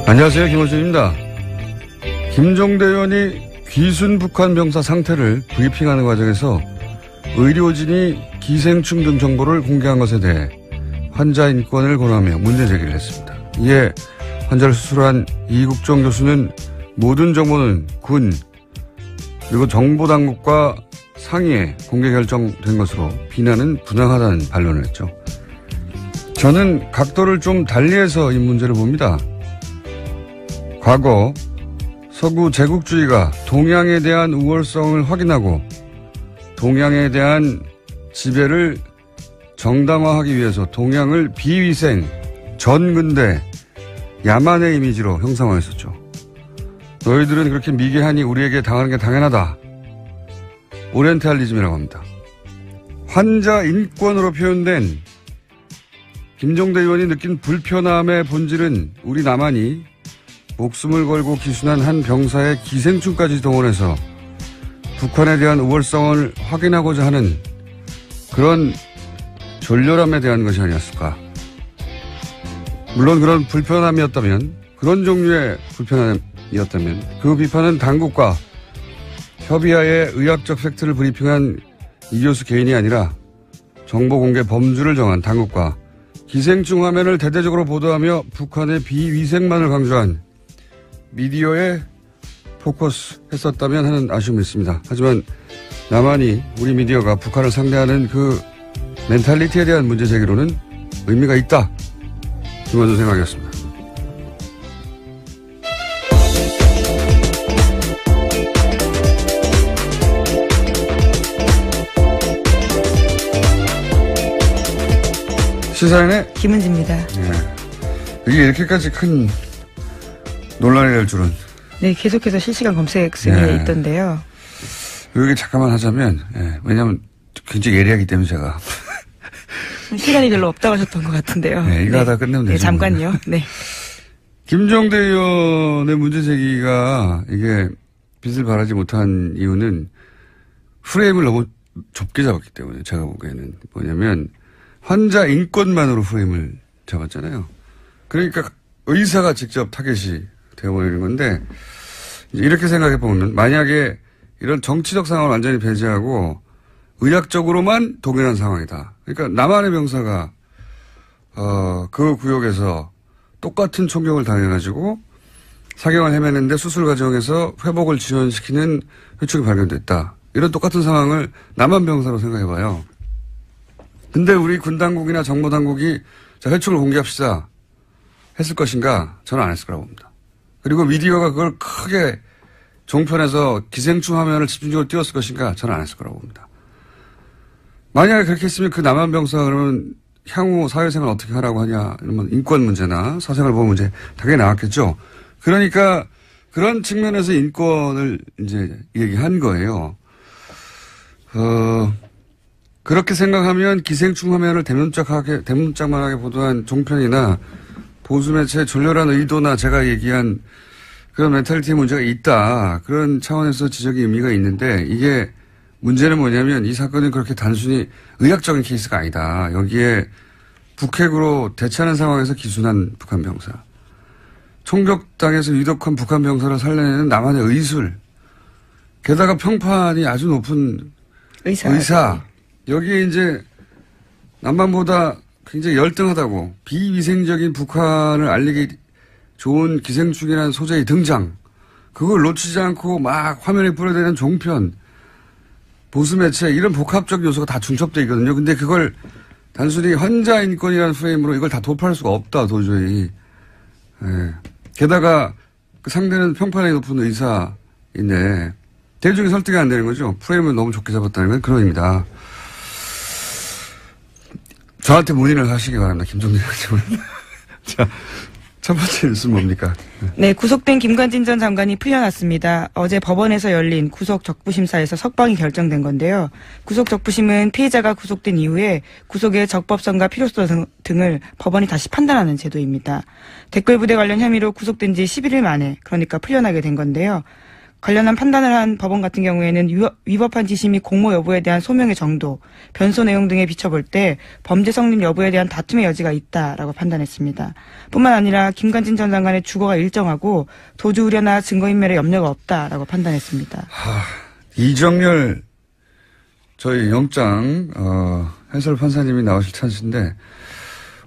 안녕하세요. 김호준입니다. 김종대 의원이 귀순 북한 병사 상태를 브리핑하는 과정에서 의료진이 기생충 등 정보를 공개한 것에 대해 환자 인권을 권하며 문제 제기를 했습니다. 이에 환자를 수술한 이국종 교수는 모든 정보는 군 그리고 정보당국과 상의에 공개 결정된 것으로 비난은 부당하다는 반론을 했죠. 저는 각도를 좀 달리해서 이 문제를 봅니다. 과거 서구 제국주의가 동양에 대한 우월성을 확인하고 동양에 대한 지배를 정당화하기 위해서 동양을 비위생, 전근대, 야만의 이미지로 형상화했었죠. 너희들은 그렇게 미개하니 우리에게 당하는 게 당연하다. 오리엔탈리즘이라고 합니다. 환자 인권으로 표현된 김종대 의원이 느낀 불편함의 본질은 우리 남한이 목숨을 걸고 기순한 한 병사의 기생충까지 동원해서 북한에 대한 우월성을 확인하고자 하는 그런 졸렬함에 대한 것이 아니었을까. 물론 그런 불편함이었다면, 그런 종류의 불편함이었다면 그 비판은 당국과 협의하에 의학적 팩트를 브리핑한 이 교수 개인이 아니라 정보 공개 범주를 정한 당국과 기생충 화면을 대대적으로 보도하며 북한의 비위생만을 강조한 미디어에 포커스 했었다면 하는 아쉬움이 있습니다. 하지만 남한이 우리 미디어가 북한을 상대하는 그 멘탈리티에 대한 문제 제기로는 의미가 있다. 김원준 생각이었습니다. 시사인의 김은지입니다. 네. 이게 이렇게까지 큰 논란이 될 줄은. 네, 계속해서 실시간 검색 승인에 있던데요. 여기 잠깐만 하자면, 왜냐면 굉장히 예리하기 때문에 제가. 시간이 별로 없다고 하셨던 것 같은데요. 네, 이거 하다 끝내면 되죠. 네, 잠깐요. 네. 김종대 의원의 문제 제기가 이게 빛을 발하지 못한 이유는 프레임을 너무 좁게 잡았기 때문에 제가 보기에는 뭐냐면 환자 인권만으로 프레임을 잡았잖아요. 그러니까 의사가 직접 타겟이 되어버리는 건데 이렇게 생각해보면 만약에 이런 정치적 상황을 완전히 배제하고 의학적으로만 동일한 상황이다. 그러니까 남한의 병사가 그 구역에서 똑같은 총격을 당해가지고 사경을 헤매는데 수술 과정에서 회복을 지연시키는 회축이 발견됐다. 이런 똑같은 상황을 남한 병사로 생각해봐요. 근데 우리 군 당국이나 정보 당국이 자, 회축을 공개합시다. 했을 것인가? 저는 안 했을 거라고 봅니다. 그리고 미디어가 그걸 크게 종편에서 기생충 화면을 집중적으로 띄웠을 것인가? 저는 안 했을 거라고 봅니다. 만약에 그렇게 했으면 그 남한 병사가 그러면 향후 사회생활 어떻게 하라고 하냐, 이러면 인권 문제나 사생활 보호 문제 당연히 나왔겠죠. 그러니까 그런 측면에서 인권을 이제 얘기한 거예요. 그렇게 생각하면 기생충 화면을 대문짝만하게 보도한 종편이나 보수매체의 졸렬한 의도나 제가 얘기한 그런 멘탈리티 문제가 있다. 그런 차원에서 지적이 의미가 있는데 이게 문제는 뭐냐면 이 사건은 그렇게 단순히 의학적인 케이스가 아니다. 여기에 북핵으로 대처하는 상황에서 기순한 북한 병사. 총격당해서 유독한 북한 병사를 살려내는 남한의 의술. 게다가 평판이 아주 높은 의사. 여기에 이제 남한보다 굉장히 열등하다고 비위생적인 북한을 알리기 좋은 기생충이라는 소재의 등장. 그걸 놓치지 않고 막 화면에 뿌려대는 종편. 보수매체 이런 복합적 요소가 다 중첩되어 있거든요. 근데 그걸 단순히 환자 인권이라는 프레임으로 이걸 다 도파할 수가 없다. 도저히. 예. 게다가 그 상대는 평판이 높은 의사인데 대중이 설득이 안 되는 거죠. 프레임을 너무 좋게 잡았다는 건 그런 의미다. 저한테 문의를 하시기 바랍니다. 김종대 의원님. 자, 첫 번째 뉴스는 뭡니까? 네, 구속된 김관진 전 장관이 풀려났습니다. 어제 법원에서 열린 구속 적부심사에서 석방이 결정된 건데요. 구속 적부심은 피해자가 구속된 이후에 구속의 적법성과 필요성 등을 법원이 다시 판단하는 제도입니다. 댓글 부대 관련 혐의로 구속된 지 11일 만에 그러니까 풀려나게 된 건데요. 관련한 판단을 한 법원 같은 경우에는 위법한 지시 및 공모 여부에 대한 소명의 정도, 변소 내용 등에 비춰볼 때 범죄 성립 여부에 대한 다툼의 여지가 있다라고 판단했습니다. 뿐만 아니라 김관진 전 장관의 주거가 일정하고 도주 우려나 증거인멸의 염려가 없다라고 판단했습니다. 이정열 저희 영장 해설 판사님이 나오실 찬스인데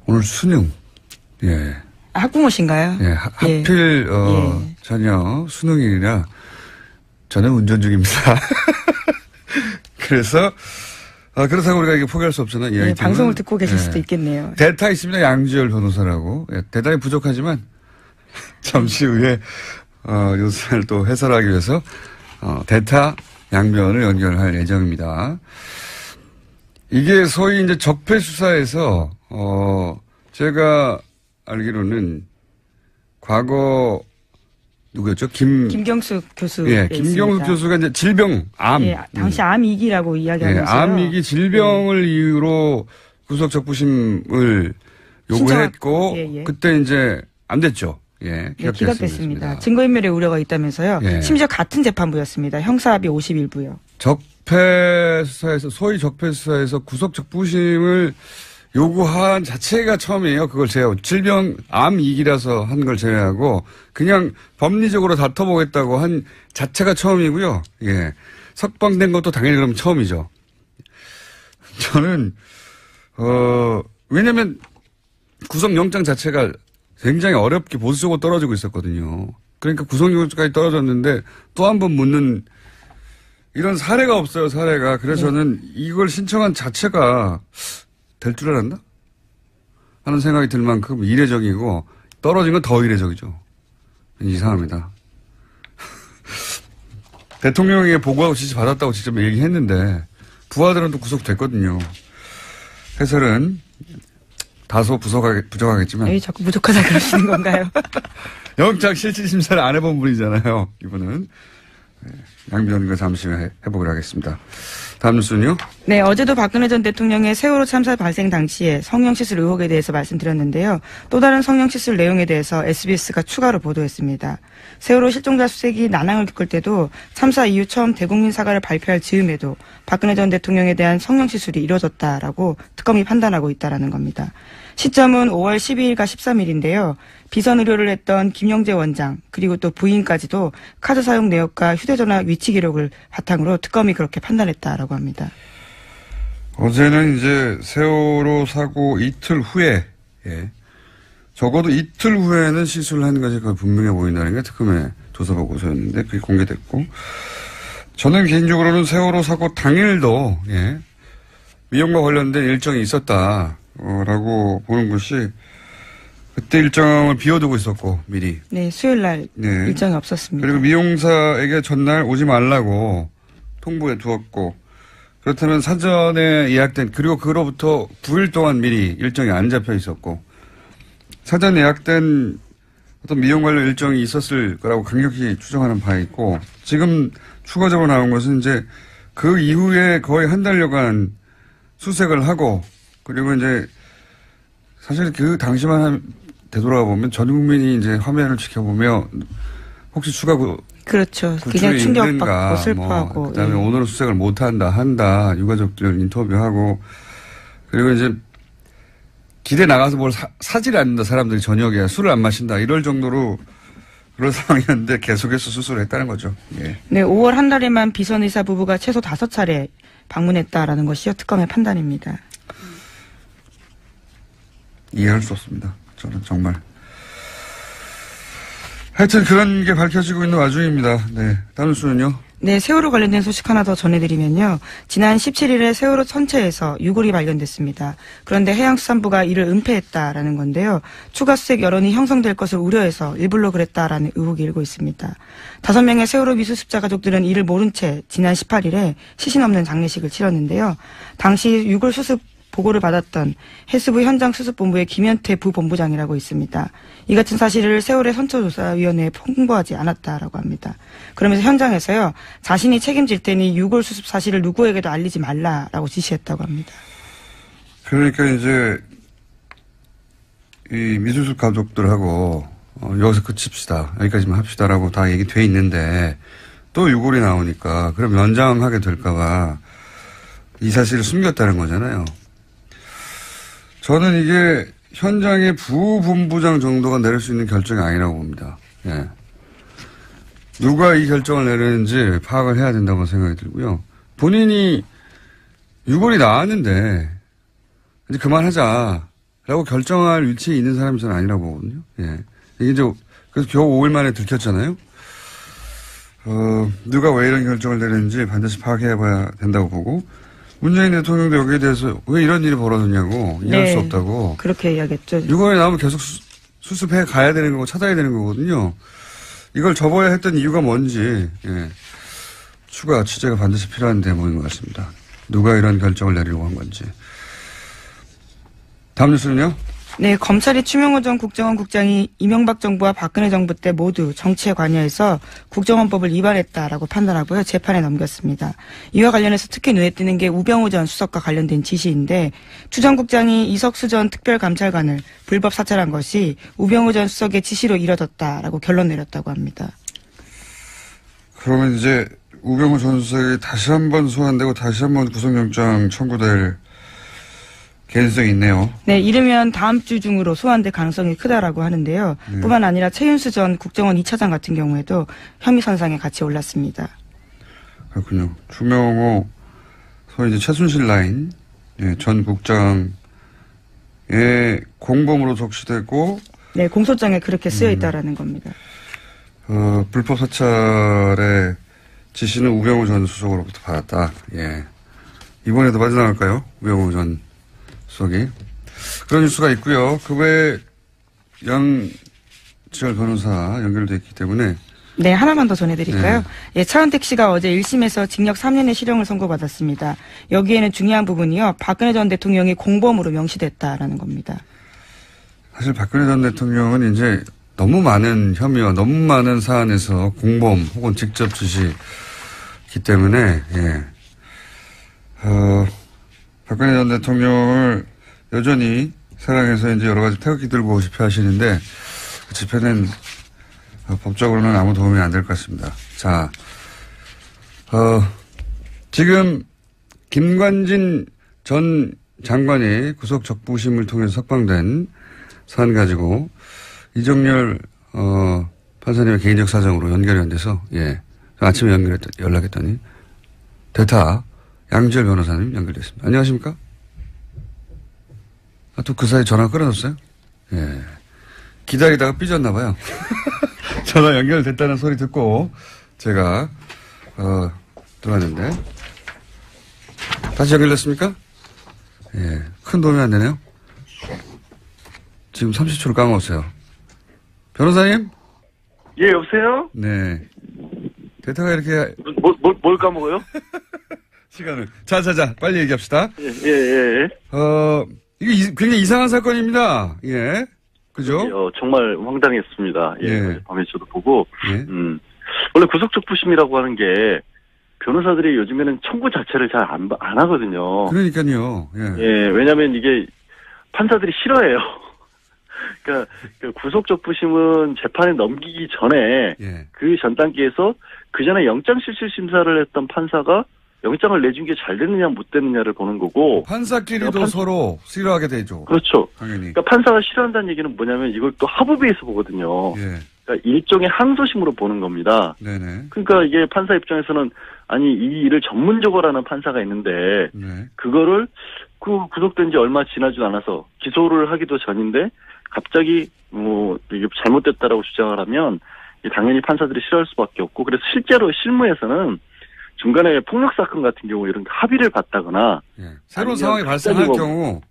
오늘 수능 예. 학부모신가요? 예, 하필 자녀 수능일이라 저는 운전 중입니다. 그래서 그렇다고 우리가 이게 포기할 수 없잖아요. 이 방송을 듣고 계실 수도 있겠네요. 대타 있습니다. 양지열 변호사라고. 예, 대단히 부족하지만 잠시 후에 이 사안을 또 해설하기 위해서 대타 양변을 연결할 예정입니다. 이게 소위 이제 적폐 수사에서 제가 알기로는 과거 누구였죠? 김경숙 교수. 예, 김경숙 교수가 이제 질병, 암. 예, 당시 암위기라고 이야기하면서요. 암위기 질병을 이유로 구속 적부심을 요구했고, 그때 이제 안 됐죠. 예, 기각됐습니다. 증거인멸의 우려가 있다면서요. 예. 심지어 같은 재판부였습니다. 형사합의 51부요. 적폐 수사에서, 소위 적폐 수사에서 구속 적부심을 요구한 자체가 처음이에요. 그걸 제외하고. 질병, 암위기라서 한 걸 제외하고, 그냥 법리적으로 다퉈보겠다고 한 자체가 처음이고요. 예. 석방된 것도 당연히 그럼 처음이죠. 저는, 왜냐면 구속영장 자체가 굉장히 어렵게 보수적으로 떨어지고 있었거든요. 그러니까 구속영장까지 떨어졌는데 또 한 번 묻는 이런 사례가 없어요, 사례가. 그래서 저는 이걸 신청한 자체가 될 줄 알았나? 하는 생각이 들 만큼 이례적이고 떨어진 건 더 이례적이죠. 이상합니다. 대통령에게 보고하고 지시 받았다고 직접 얘기했는데 부하들은 또 구속됐거든요. 해설은 다소 부족하겠지만. 왜 자꾸 부족하다 그러시는 건가요? 영장 실질심사를 안 해본 분이잖아요. 이분은. 양변과 잠시 후에 해보기로 하겠습니다. 다음 뉴스는요? 네, 어제도 박근혜 전 대통령의 세월호 참사 발생 당시에 성형시술 의혹에 대해서 말씀드렸는데요. 또 다른 성형시술 내용에 대해서 SBS가 추가로 보도했습니다. 세월호 실종자 수색이 난항을 겪을 때도 참사 이후 처음 대국민 사과를 발표할 즈음에도 박근혜 전 대통령에 대한 성형시술이 이뤄졌다라고 특검이 판단하고 있다라는 겁니다. 시점은 5월 12일과 13일인데요. 비선 의료를 했던 김영재 원장 그리고 또 부인까지도 카드 사용 내역과 휴대전화 위치 기록을 바탕으로 특검이 그렇게 판단했다라고 합니다. 어제는 이제 세월호 사고 이틀 후에 적어도 이틀 후에는 시술을 하는 것이 거의 분명해 보인다는 게 특검의 조사 보고서였는데 그게 공개됐고 저는 개인적으로는 세월호 사고 당일도 미용과 관련된 일정이 있었다라고 보는 것이 그때 일정을 비워두고 있었고 미리. 네, 수요일 날 일정이 없었습니다. 그리고 미용사에게 전날 오지 말라고 통보해 두었고 그렇다면 사전에 예약된 그리고 그로부터 9일 동안 미리 일정이 안 잡혀 있었고 사전 예약된 어떤 미용 관련 일정이 있었을 거라고 강력히 추정하는 바에 있고 지금 추가적으로 나온 것은 이제 그 이후에 거의 한 달여간 수색을 하고 그리고 이제 사실 그 당시만 되돌아가 보면 전 국민이 이제 화면을 지켜보며 혹시 추가 그렇죠. 그냥 충격받고 슬퍼하고. 그다음에 오늘은 수색을 한다. 유가족들 인터뷰하고 그리고 이제 기대 나가서 뭘 사질 않는다. 사람들이 저녁에 술을 안 마신다. 이럴 정도로 그런 상황이었는데 계속해서 수술을 했다는 거죠. 예. 네, 5월 한 달에만 비선 의사 부부가 최소 5차례 방문했다라는 것이요. 특검의 판단입니다. 이해할 수 없습니다. 저는 정말. 하여튼 그런 게 밝혀지고 있는 와중입니다. 네. 다음 뉴스는요? 네, 세월호 관련된 소식 하나 더 전해드리면요. 지난 17일에 세월호 선체에서 유골이 발견됐습니다. 그런데 해양수산부가 이를 은폐했다라는 건데요. 추가 수색 여론이 형성될 것을 우려해서 일부러 그랬다라는 의혹이 일고 있습니다. 5명의 세월호 미수습자 가족들은 이를 모른 채 지난 18일에 시신 없는 장례식을 치렀는데요. 당시 유골 수습 보고를 받았던 해수부 현장수습본부의 김현태 부본부장이라고 있습니다. 이 같은 사실을 세월의 선처조사위원회에 통보하지 않았다라고 합니다. 그러면서 현장에서요. 자신이 책임질 테니 유골 수습 사실을 누구에게도 알리지 말라라고 지시했다고 합니다. 그러니까 이제 이 미수습 가족들하고 여기서 그칩시다. 여기까지만 합시다라고 다 얘기돼 있는데 또 유골이 나오니까 그럼 연장하게 될까봐 이 사실을 숨겼다는 거잖아요. 저는 이게 현장의 부본부장 정도가 내릴 수 있는 결정이 아니라고 봅니다. 예. 누가 이 결정을 내리는지 파악을 해야 된다고 생각이 들고요. 본인이 유골이 나왔는데 이제 그만하자라고 결정할 위치에 있는 사람이 저는 아니라고 보거든요. 예. 이게 이제 그래서 겨우 5일 만에 들켰잖아요. 누가 왜 이런 결정을 내리는지 반드시 파악해봐야 된다고 보고 문재인 대통령도 여기에 대해서 왜 이런 일이 벌어졌냐고 이해할 수 없다고. 그렇게 이야기했죠. 유골이 나오면 계속 수습해 가야 되는 거고 찾아야 되는 거거든요. 이걸 접어야 했던 이유가 뭔지 추가 취재가 반드시 필요한 대목인 것 같습니다. 누가 이런 결정을 내리려고 한 건지. 다음 뉴스는요? 네, 검찰이 추명호 전 국정원 국장이 이명박 정부와 박근혜 정부 때 모두 정치에 관여해서 국정원법을 위반했다라고 판단하고요. 재판에 넘겼습니다. 이와 관련해서 특히 눈에 띄는 게 우병우 전 수석과 관련된 지시인데 추 전 국장이 이석수 전 특별감찰관을 불법 사찰한 것이 우병우 전 수석의 지시로 이뤄졌다라고 결론 내렸다고 합니다. 그러면 이제 우병우 전 수석이 다시 한번 소환되고 다시 한번 구속영장 청구될 개연성이 있네요. 네, 이르면 다음 주 중으로 소환될 가능성이 크다라고 하는데요. 네. 뿐만 아니라 최윤수 전 국정원 2차장 같은 경우에도 혐의 선상에 같이 올랐습니다. 그렇군요. 추명호, 소위 이제 최순실 라인, 전 국장의 공범으로 적시되고, 네, 공소장에 그렇게 쓰여 있다라는 겁니다. 불법 사찰의 지시는 우병우 전 수석으로부터 받았다. 예. 이번에도 빠져나갈까요? 우병우 전 수석이. 그런 뉴스가 있고요. 그 외에 양지열 변호사 연결되어 있기 때문에. 네, 하나만 더 전해드릴까요? 예, 차은택 씨가 어제 1심에서 징역 3년의 실형을 선고받았습니다. 여기에는 중요한 부분이요. 박근혜 전 대통령이 공범으로 명시됐다라는 겁니다. 사실 박근혜 전 대통령은 이제 너무 많은 혐의와 너무 많은 사안에서 공범 혹은 직접 지시기 때문에, 박근혜 전 대통령을 여전히 사랑해서 이제 여러 가지 태극기 들고 집회 하시는데 그 집회는 법적으로는 아무 도움이 안 될 것 같습니다. 자, 지금 김관진 전 장관이 구속 적부심을 통해서 석방된 사안 가지고 이정열 판사님의 개인적 사정으로 연결이 안 돼서 아침에 연락했더니 대타 양지열 변호사님 연결됐습니다. 안녕하십니까? 또 그 사이 전화 끊어졌어요? 예. 기다리다가 삐졌나 봐요. 전화 연결됐다는 소리 듣고 제가 들어왔는데 다시 연결됐습니까? 예. 큰 도움이 안 되네요. 지금 30초를 까먹었어요. 변호사님? 예, 여보세요? 네. 대타가 이렇게 뭘 까먹어요? 시간을. 자, 빨리 얘기합시다. 예. 이게 굉장히 이상한 사건입니다. 예. 그죠? 정말 황당했습니다. 예. 밤에 저도 보고. 예. 원래 구속적부심이라고 하는 게 변호사들이 요즘에는 청구 자체를 잘 안 하거든요. 그러니까요. 예, 왜냐면 이게 판사들이 싫어해요. 그러니까 구속적부심은 재판에 넘기기 전에 그 전 단계에서 그 전에 영장실질심사를 했던 판사가 영장을 내준 게 잘 됐느냐 못 됐느냐를 보는 거고 판사끼리도 서로 싫어하게 되죠. 그렇죠. 당연히. 그러니까 판사가 싫어한다는 얘기는 뭐냐면 이걸 또 하부비에서 보거든요. 그러니까 일종의 항소심으로 보는 겁니다. 네네. 그러니까 이게 판사 입장에서는 아니 이 일을 전문적으로 하는 판사가 있는데 그거를 구속된 지 얼마 지나지도 않아서 기소를 하기도 전인데 갑자기 이게 잘못됐다라고 주장을 하면 당연히 판사들이 싫어할 수밖에 없고 그래서 실제로 실무에서는 중간에 폭력 사건 같은 경우 이런 합의를 받다거나 새로운 상황이 발생할 경우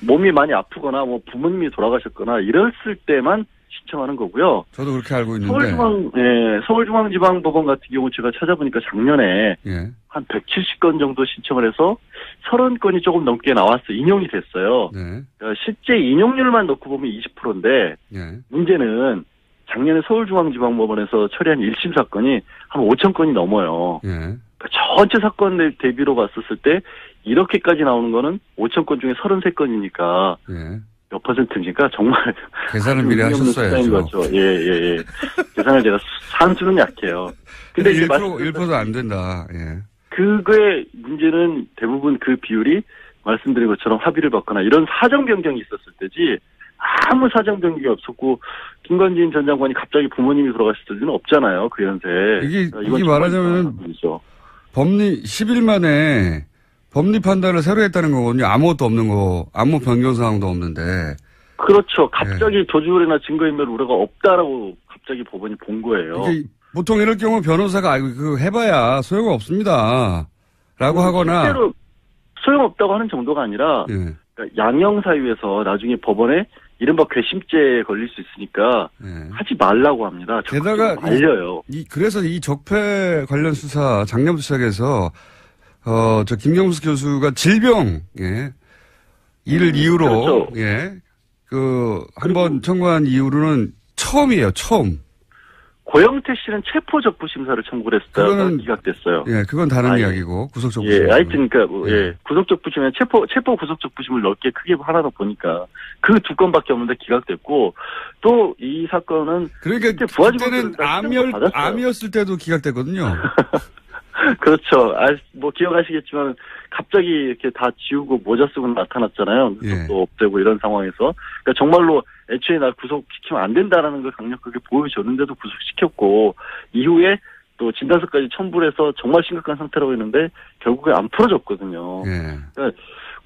몸이 많이 아프거나 부모님이 돌아가셨거나 이랬을 때만 신청하는 거고요. 저도 그렇게 알고 있는데 서울중앙지방법원 같은 경우 제가 찾아보니까 작년에 한 170건 정도 신청을 해서 30건이 조금 넘게 나왔어요. 인용이 됐어요. 그러니까 실제 인용률만 놓고 보면 20%인데 문제는 작년에 서울중앙지방법원에서 처리한 1심 사건이 한 5천 건이 넘어요. 그러니까 전체 사건 대비로 봤었을 때 이렇게까지 나오는 거는 5천 건 중에 33건이니까 몇 퍼센트입니까? 정말 계산을 미리 하셨어야죠. 예. 계산을 제가 산수는 약해요. 근데 1%도 안 된다. 예. 그거의 문제는 대부분 그 비율이 말씀드린 것처럼 합의를 받거나 이런 사정 변경이 있었을 때지 아무 사정 변경이 없었고 김관진 전 장관이 갑자기 부모님이 돌아가실 때는 없잖아요. 그 연세에. 이게 말하자면 법리 10일 만에 법리 판단을 새로 했다는 거거든요. 아무것도 없는 거, 아무 변경 사항도 없는데. 그렇죠. 갑자기 도주우려나 증거인멸 우려가 없다라고 갑자기 법원이 본 거예요. 이게 보통 이럴 경우 변호사가 그거 해봐야 소용 없습니다. 라고 하거나. 실제로 소용없다고 하는 정도가 아니라 예. 그러니까 양형사유에서 나중에 법원에 이른바 괘씸죄에 걸릴 수 있으니까 예. 하지 말라고 합니다. 게다가 알려요. 그래서 이 적폐 관련 수사 작년부터 시작해서 저 김경수 교수가 질병 이를 이유로 그렇죠. 한번 청구한 이후로는 처음이에요. 처음. 고영태 씨는 체포적부심사를 청구를 했다가 기각됐어요. 예, 그건 다른 이야기고 구속적부심. 예, 하여튼 구속적부심에 체포 구속적부심을 넓게 크게 하나로 보니까 그 두 건밖에 없는데 기각됐고 또 이 사건은 그러니까 그때는 암이었을 때도 기각됐거든요. 그렇죠. 뭐 기억하시겠지만 갑자기 이렇게 다 지우고 모자 쓰고 나타났잖아요. 또 없애고 이런 상황에서. 그러니까 정말로 애초에 날 구속시키면 안 된다라는 걸 강력하게 보여줬는데도 구속시켰고 이후에 또 진단서까지 첨부를 해서 정말 심각한 상태라고 했는데 결국에 안 풀어졌거든요. 그러니까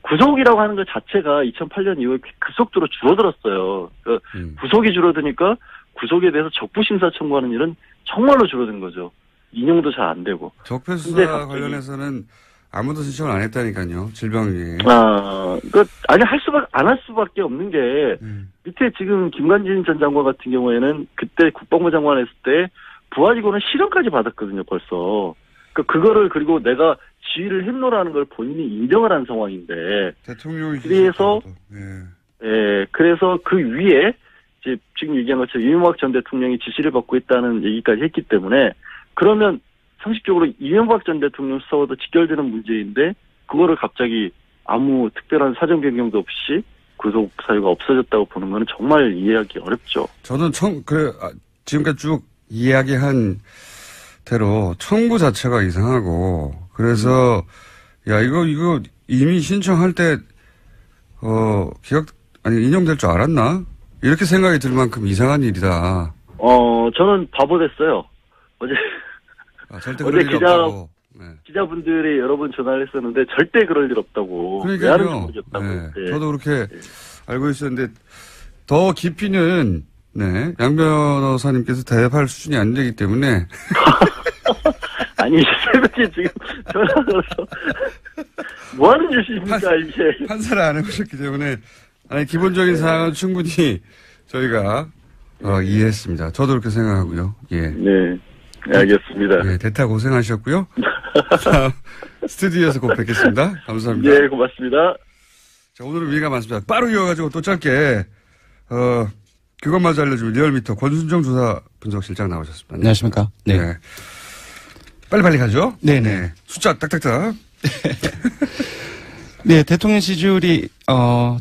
구속이라고 하는 것 자체가 2008년 이후에 급속도로 줄어들었어요. 그러니까 구속이 줄어드니까 구속에 대해서 적부심사 청구하는 일은 정말로 줄어든 거죠. 인용도 잘 안 되고. 적폐 수사 관련해서는 아무도 신청을 안 했다니까요. 질병이. 안 할 수밖에 없는 게 밑에 지금 김관진 전 장관 같은 경우에는 그때 국방부 장관 했을 때 부하직원은 실형까지 받았거든요. 벌써. 그거를 그리고 내가 지휘를 했노라는 걸 본인이 인정을 한 상황인데. 대통령이 그래서 그래서 그 위에 이제 지금 얘기한 것처럼 이명박 전 대통령이 지시를 받고 있다는 얘기까지 했기 때문에. 그러면 상식적으로 이명박 전 대통령 수사와도 직결되는 문제인데 그거를 갑자기 아무 특별한 사정 변경도 없이 구속 사유가 없어졌다고 보는 건 정말 이해하기 어렵죠. 저는 지금까지 쭉 이야기한 대로 청구 자체가 이상하고 그래서 이거 이미 신청할 때 인용될 줄 알았나? 이렇게 생각이 들 만큼 이상한 일이다. 저는 바보 됐어요. 어제 기자분들이 여러 번 전화를 했었는데 절대 그럴 일 없다고. 그러니까요. 저도 그렇게 알고 있었는데 더 깊이는 양 변호사님께서 대답할 수준이 안 되기 때문에. 아니 새벽에 지금 전화 걸어서 뭐 하는 짓입니까 이게. 판사를 안 해보셨기 때문에 기본적인 사항은 충분히 저희가 이해했습니다. 저도 그렇게 생각하고요. 예. 네. 알겠습니다. 네, 대타 고생하셨고요. 스튜디오에서 곧 뵙겠습니다. 감사합니다. 네, 고맙습니다. 자, 오늘은 위가 많습니다. 빠르 이어가지고 또 짧게, 그것마저 알려주면 리얼미터 권순정 조사 분석실장 나오셨습니다. 안녕하십니까. 네. 빨리빨리 가죠? 네네. 숫자 딱딱딱. 네, 대통령 지지율이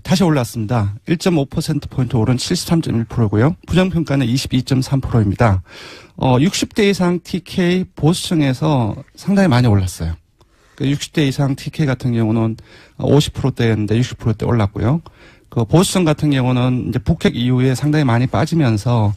다시 올랐습니다. 1.5%포인트 오른 73.1%고요. 부정평가는 22.3%입니다. 60대 이상 TK 보수층에서 상당히 많이 올랐어요. 60대 이상 TK 같은 경우는 50%대였는데 60%대 올랐고요. 보수층 같은 경우는 이제 북핵 이후에 상당히 많이 빠지면서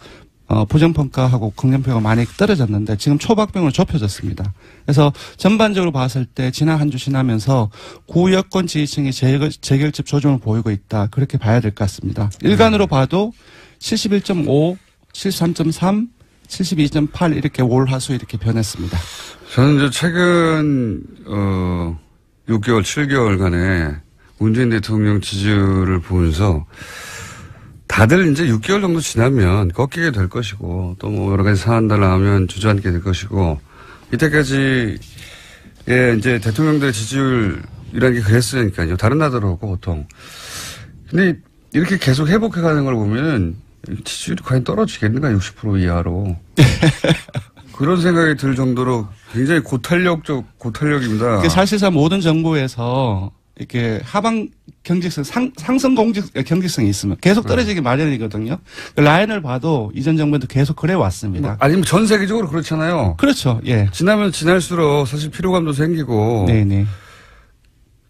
부정평가하고 긍정평가가 많이 떨어졌는데 지금 초박빙으로 좁혀졌습니다. 그래서 전반적으로 봤을 때 지난 한 주 지나면서 구여권 지지층이 재결집 조짐을 보이고 있다. 그렇게 봐야 될 것 같습니다. 일간으로 봐도 71.5, 73.3, 72.8 이렇게 올 하수 이렇게 변했습니다. 저는 이제 최근 6개월, 7개월간의 문재인 대통령 지지율을 보면서 다들 이제 6개월 정도 지나면 꺾이게 될 것이고 또 뭐 여러 가지 사안들 나오면 주저앉게 될 것이고 이때까지 이제 대통령들의 지지율이라는 게 그랬으니까요. 다른 나라도 그렇고 보통. 근데 이렇게 계속 회복해가는 걸 보면 지지율이 과연 떨어지겠는가 60% 이하로. 그런 생각이 들 정도로 굉장히 고탄력입니다. 사실상 모든 정부에서 이렇게 하방 상승 경직성이 있으면 계속 떨어지기 마련이거든요. 그 라인을 봐도 이전 정부도 계속 그래 왔습니다. 아니면 전 세계적으로 그렇잖아요. 그렇죠. 예. 지나면 지날수록 사실 피로감도 생기고. 네네.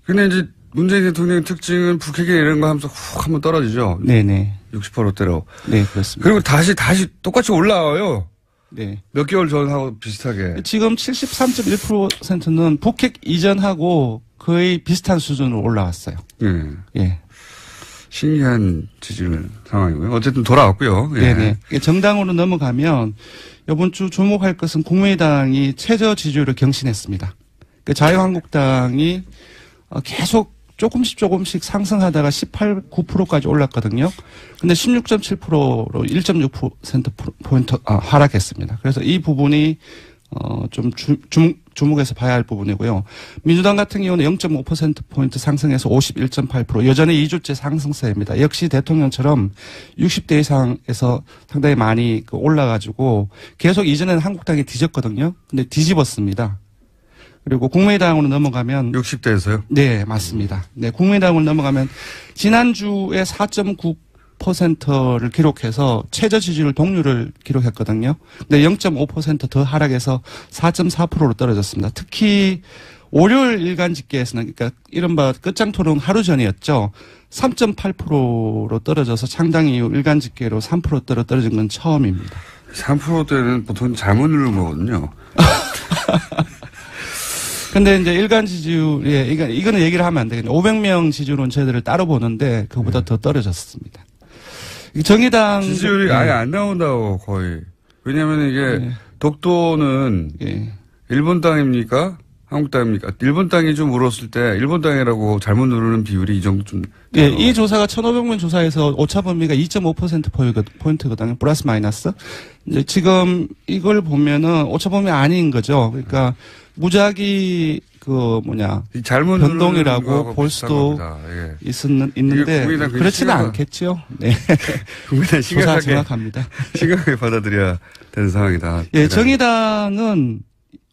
근데 이제 문재인 대통령의 특징은 북핵이 이런 거 하면서 훅 한번 떨어지죠. 네네. 60%대로. 네, 그렇습니다. 그리고 다시 똑같이 올라와요. 네. 몇 개월 전하고 비슷하게. 지금 73.1%는 북핵 이전하고 거의 비슷한 수준으로 올라왔어요. 네. 예. 신기한 지지율 상황이고요. 어쨌든 돌아왔고요. 예. 네네. 정당으로 넘어가면 이번 주 주목할 것은 국민의당이 최저 지지율을 경신했습니다. 자유한국당이 계속 조금씩 상승하다가 18, 9%까지 올랐거든요. 근데 16.7%로 1.6%포인트 하락했습니다. 그래서 이 부분이 좀 주목해서 봐야 할 부분이고요. 민주당 같은 경우는 0.5%포인트 상승해서 51.8%, 여전히 2주째 상승세입니다. 역시 대통령처럼 60대 이상에서 상당히 많이 올라가지고 계속 이전에는 한국당이 뒤졌거든요. 근데 뒤집었습니다. 그리고 국민의당으로 넘어가면 60대에서요? 네, 맞습니다. 네, 국민의당으로 넘어가면 지난주에 4.9%를 기록해서 최저 지지율 동률을 기록했거든요. 근데 0.5% 더 하락해서 4.4%로 떨어졌습니다. 특히 월요일 일간 집계에서는 그러니까 이른바 끝장 토론 하루 전이었죠. 3.8%로 떨어져서 창당 이후 일간 집계로 3%대로 떨어진 건 처음입니다. 3%대는 보통 잘못 누른 거거든요. 근데 이제 일간 지지율, 이거는 얘기를 하면 안 되겠네요. 500명 지지율 원체들을 따로 보는데 그거보다 더 떨어졌습니다. 정의당. 지지율이 아예 안 나온다고 거의. 왜냐면 이게 독도는 일본 땅입니까? 한국 땅입니까? 일본 땅이 좀 울었을 때 일본 땅이라고 잘못 누르는 비율이 이 정도 좀. 예, 이 조사가 1,500명 조사에서 오차 범위가 2.5%포인트거든요. 플러스 마이너스. 이제 지금 이걸 보면은 오차 범위 아닌 거죠. 그러니까 무작위 잘못 변동이라고 볼 수도 있는데 그렇지는 않겠죠. 네. 국민의당 조사 정확합니다. 심각하게 받아들여야 되는 상황이다. 예, 정의당은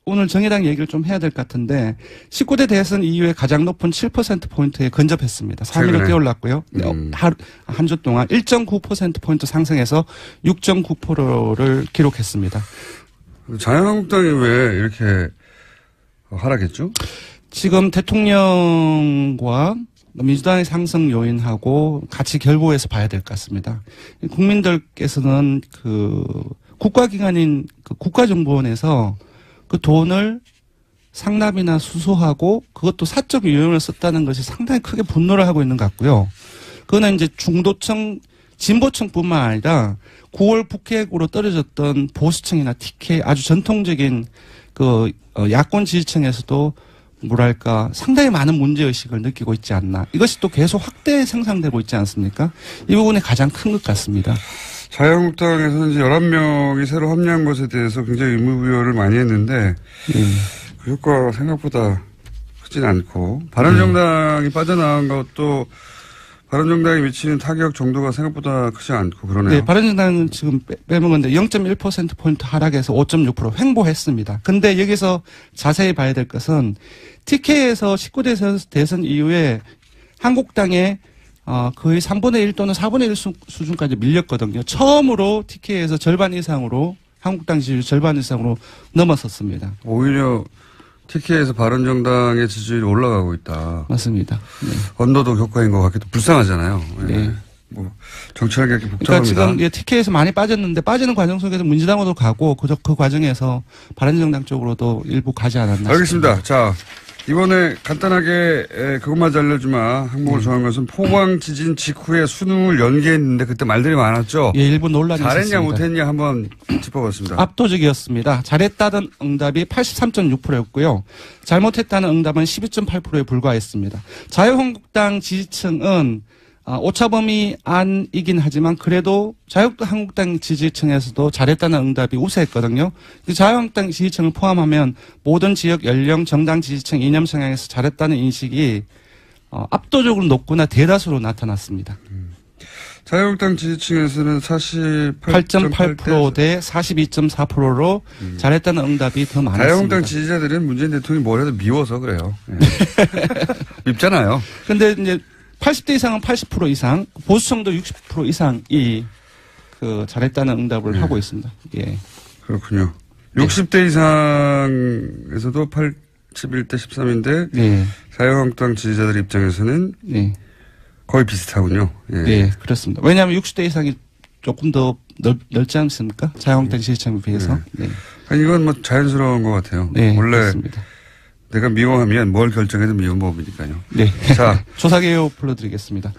오늘 정의당 얘기를 좀 해야 될 것 같은데 19대 대선 이후에 가장 높은 7%포인트에 근접했습니다. 3위로 뛰어올랐고요. 한 주 동안 1.9%포인트 상승해서 6.9%를 기록했습니다. 자유한국당이 왜 이렇게 하락했죠? 지금 대통령과 민주당의 상승 요인하고 같이 결부해서 봐야 될 것 같습니다. 국민들께서는 국가기관인 국가정보원에서 그 돈을 상납이나 수수하고 그것도 사적 유용을 썼다는 것이 상당히 크게 분노를 하고 있는 것 같고요. 그거는 이제 중도층, 진보층뿐만 아니라 9월 북핵으로 떨어졌던 보수층이나 TK 아주 전통적인 야권 지지층에서도 상당히 많은 문제의식을 느끼고 있지 않나. 이것이 또 계속 확대 생산되고 있지 않습니까? 이 부분이 가장 큰 것 같습니다. 자유한국당에서는 이제 11명이 새로 합류한 것에 대해서 굉장히 의무부여를 많이 했는데 그 효과가 생각보다 크진 않고 바른정당이 빠져나간 것도 바른정당이 미치는 타격 정도가 생각보다 크지 않고 그러네요. 네, 바른정당은 지금 빼먹었는데 0.1%포인트 하락해서 5.6% 횡보했습니다. 근데 여기서 자세히 봐야 될 것은 TK에서 19대 대선 이후에 한국당에 거의 3분의 1 또는 4분의 1 수준까지 밀렸거든요. 처음으로 TK에서 절반 이상으로 한국당 지지율 절반 이상으로 넘어섰습니다. 오히려 TK에서 바른정당의 지지율이 올라가고 있다. 맞습니다. 네. 언더독 효과인 것 같기도 불쌍하잖아요. 네. 정치하기 이렇게 복잡합니다. 그러니까 지금 TK에서 많이 빠졌는데 빠지는 과정 속에서 민주당으로 가고 그 과정에서 바른정당 쪽으로도 일부 가지 않았나 알겠습니다. 싶습니다. 자, 이번에 간단하게 그것만 알려주마 항목을 정한 것은 포항 지진 직후에 수능을 연기했는데 그때 말들이 많았죠. 예, 일부 논란이 잘했냐 있었습니다. 못했냐 한번 짚어봤습니다. 압도적이었습니다. 잘했다는 응답이 83.6%였고요. 잘못했다는 응답은 12.8%에 불과했습니다. 자유한국당 지지층은 오차범위 안이긴 하지만 그래도 자유한국당 지지층에서도 잘했다는 응답이 우세했거든요. 자유한국당 지지층을 포함하면 모든 지역 연령 정당 지지층 이념 성향에서 잘했다는 인식이 압도적으로 높거나 대다수로 나타났습니다. 자유한국당 지지층에서는 48.8% 대 42.4%로 잘했다는 응답이 더 많았습니다. 자유한국당 지지자들은 문재인 대통령이 뭘 해도 미워서 그래요. 네. 밉잖아요. 근데 이제 80대 이상은 80% 이상, 보수층도 60% 이상이 잘했다는 응답을 하고 있습니다. 예. 그렇군요. 60대 이상에서도 81대 13인데 네. 자유한국당 지지자들 입장에서는 네. 거의 비슷하군요. 예. 네, 그렇습니다. 왜냐하면 60대 이상이 조금 더 넓지 않습니까? 자유한국당 지지층에 비해서. 네. 아니, 이건 뭐 자연스러운 것 같아요. 네, 원래 그렇습니다. 내가 미워하면 뭘 결정해도 미운 법이니까요. 네. 자, 조사 개요 불러드리겠습니다.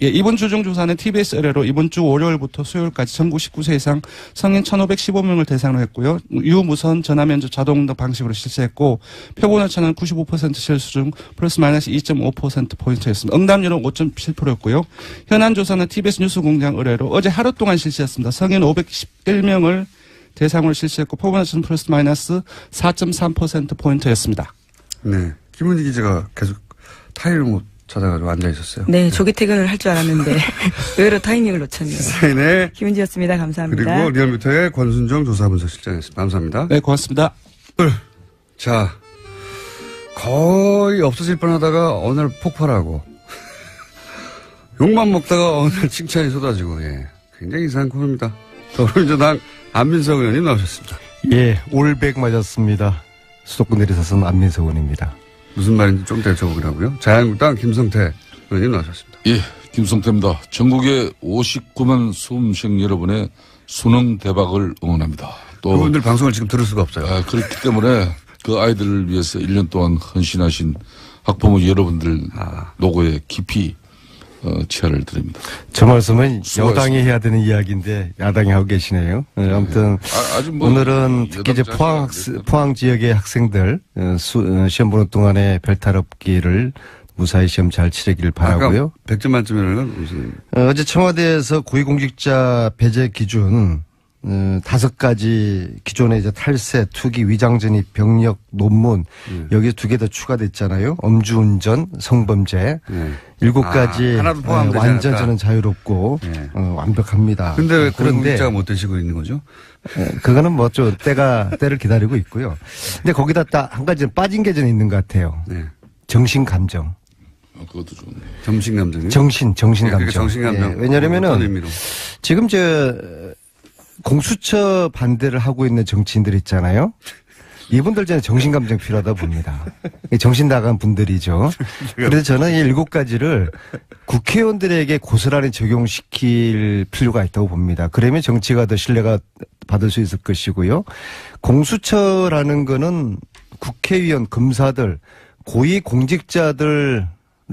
예, 이번 주중 조사는 TBS 의뢰로 이번 주 월요일부터 수요일까지 전국 19세 이상 성인 1,515명을 대상으로 했고요. 유무선 전화면접 자동응답 방식으로 실시했고 표본 오차는 95% 실수 중 플러스 마이너스 2.5%포인트였습니다. 응답률은 5.7%였고요. 현안 조사는 TBS 뉴스공장 의뢰로 어제 하루 동안 실시했습니다. 성인 511명을 대상으로 실시했고 표본 오차는 플러스 마이너스 4.3%포인트였습니다. 네. 김은희 기자가 계속 타이를 못 찾아가지고 앉아 있었어요. 네, 조기 퇴근을 할 줄 알았는데 의외로 타이밍을 놓쳤네요. 네. 김은지였습니다. 감사합니다. 그리고 리얼미터의 권순정 조사분석실장이었습니다. 감사합니다. 네, 고맙습니다. 자, 거의 없어질 뻔하다가 오늘 폭발하고 욕만 먹다가 오늘 칭찬이 쏟아지고 예, 굉장히 이상한 코너입니다. 더불어민주당 안민석 의원님 나오셨습니다. 예, 올백 맞았습니다. 수도권 내리사선 안민석 의원입니다. 무슨 말인지 좀 더 여쭤보기라고요. 자유한국당 김성태 의원님 나오셨습니다. 예, 김성태입니다. 전국의 59만 수험생 여러분의 수능 대박을 응원합니다. 또 그분들 방송을 지금 들을 수가 없어요. 그렇기 때문에 그 아이들을 위해서 1년 동안 헌신하신 학부모 여러분들 노고에 깊이 치아를 드립니다. 저 말씀은 수고하셨습니다. 여당이 해야 되는 이야기인데 야당이 하고 계시네요. 아무튼 아직 뭐 오늘은 특히 이제 포항 지역의 학생들 시험 보는 동안에 별탈 없기를 무사히 시험 잘 치르기를 바라고요. 100점 만점에는 무슨 어제 청와대에서 고위공직자 배제 기준 5가지 기존에 이제 탈세, 투기, 위장전입, 병력, 논문 여기에 2개 더 추가됐잖아요. 엄주운전, 성범죄 7가지 하나도 포함되지 완전 않았다. 저는 자유롭고 완벽합니다. 근데 왜 그런데 고위공직자가 못 되시고 있는 거죠? 그거는 뭐 좀 때를 기다리고 있고요. 근데 거기다 딱 한 가지 빠진 게 좀 있는 것 같아요. 네. 정신 감정. 그것도 좋네. 정신 감정이요? 정신 감정. 정신 감정. 왜냐하면은 지금 공수처 반대를 하고 있는 정치인들 있잖아요. 이분들 저는 정신감정 필요하다 봅니다. 정신 나간 분들이죠. 그래서 저는 이 7가지를 국회의원들에게 고스란히 적용시킬 필요가 있다고 봅니다. 그러면 정치가 더 신뢰가 받을 수 있을 것이고요. 공수처라는 거는 국회의원, 검사들, 고위 공직자들을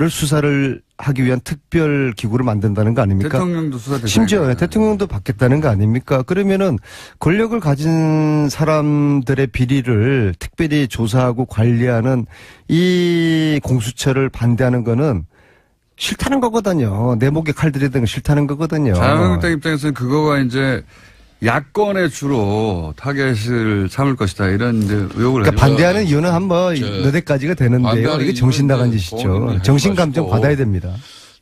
수사를 하기 위한 특별 기구를 만든다는 거 아닙니까? 대통령도 수사 대상이잖아요. 심지어 대통령도 받겠다는 거 아닙니까? 그러면은 권력을 가진 사람들의 비리를 특별히 조사하고 관리하는 이 공수처를 반대하는 거는 싫다는 거거든요. 내 목에 칼 들이대는 거 싫다는 거거든요. 자유한국당 입장에서는 그거가 이제 야권에 주로 타겟을 삼을 것이다 이런 이제 의혹을 그러니까 해요. 반대하는 이유는 한번 몇 대까지가 되는데요. 이게 정신 나간 짓이죠. 정신 감정 받아야 됩니다.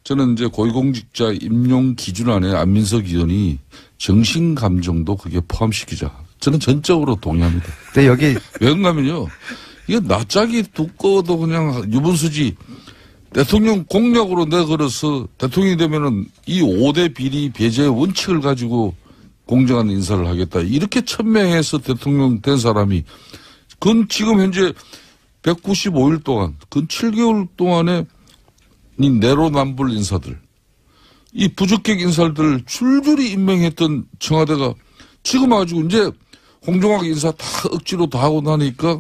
저는 이제 고위공직자 임용 기준 안에 안민석 의원이 정신 감정도 그게 포함시키자. 저는 전적으로 동의합니다. 근데 여기 왜 그런가면요. 이게 낯짝이 두꺼워도 그냥 유분수지. 대통령 공약으로 내걸어서 대통령이 되면은 이 5대 비리 배제 원칙을 가지고 공정한 인사를 하겠다. 이렇게 천명해서 대통령 된 사람이 근 지금 현재 195일 동안, 근 7개월 동안에 이 내로남불 인사들, 이 부적격 인사들 줄줄이 임명했던 청와대가 지금 아주 이제 공정하게 인사 다 억지로 다 하고 나니까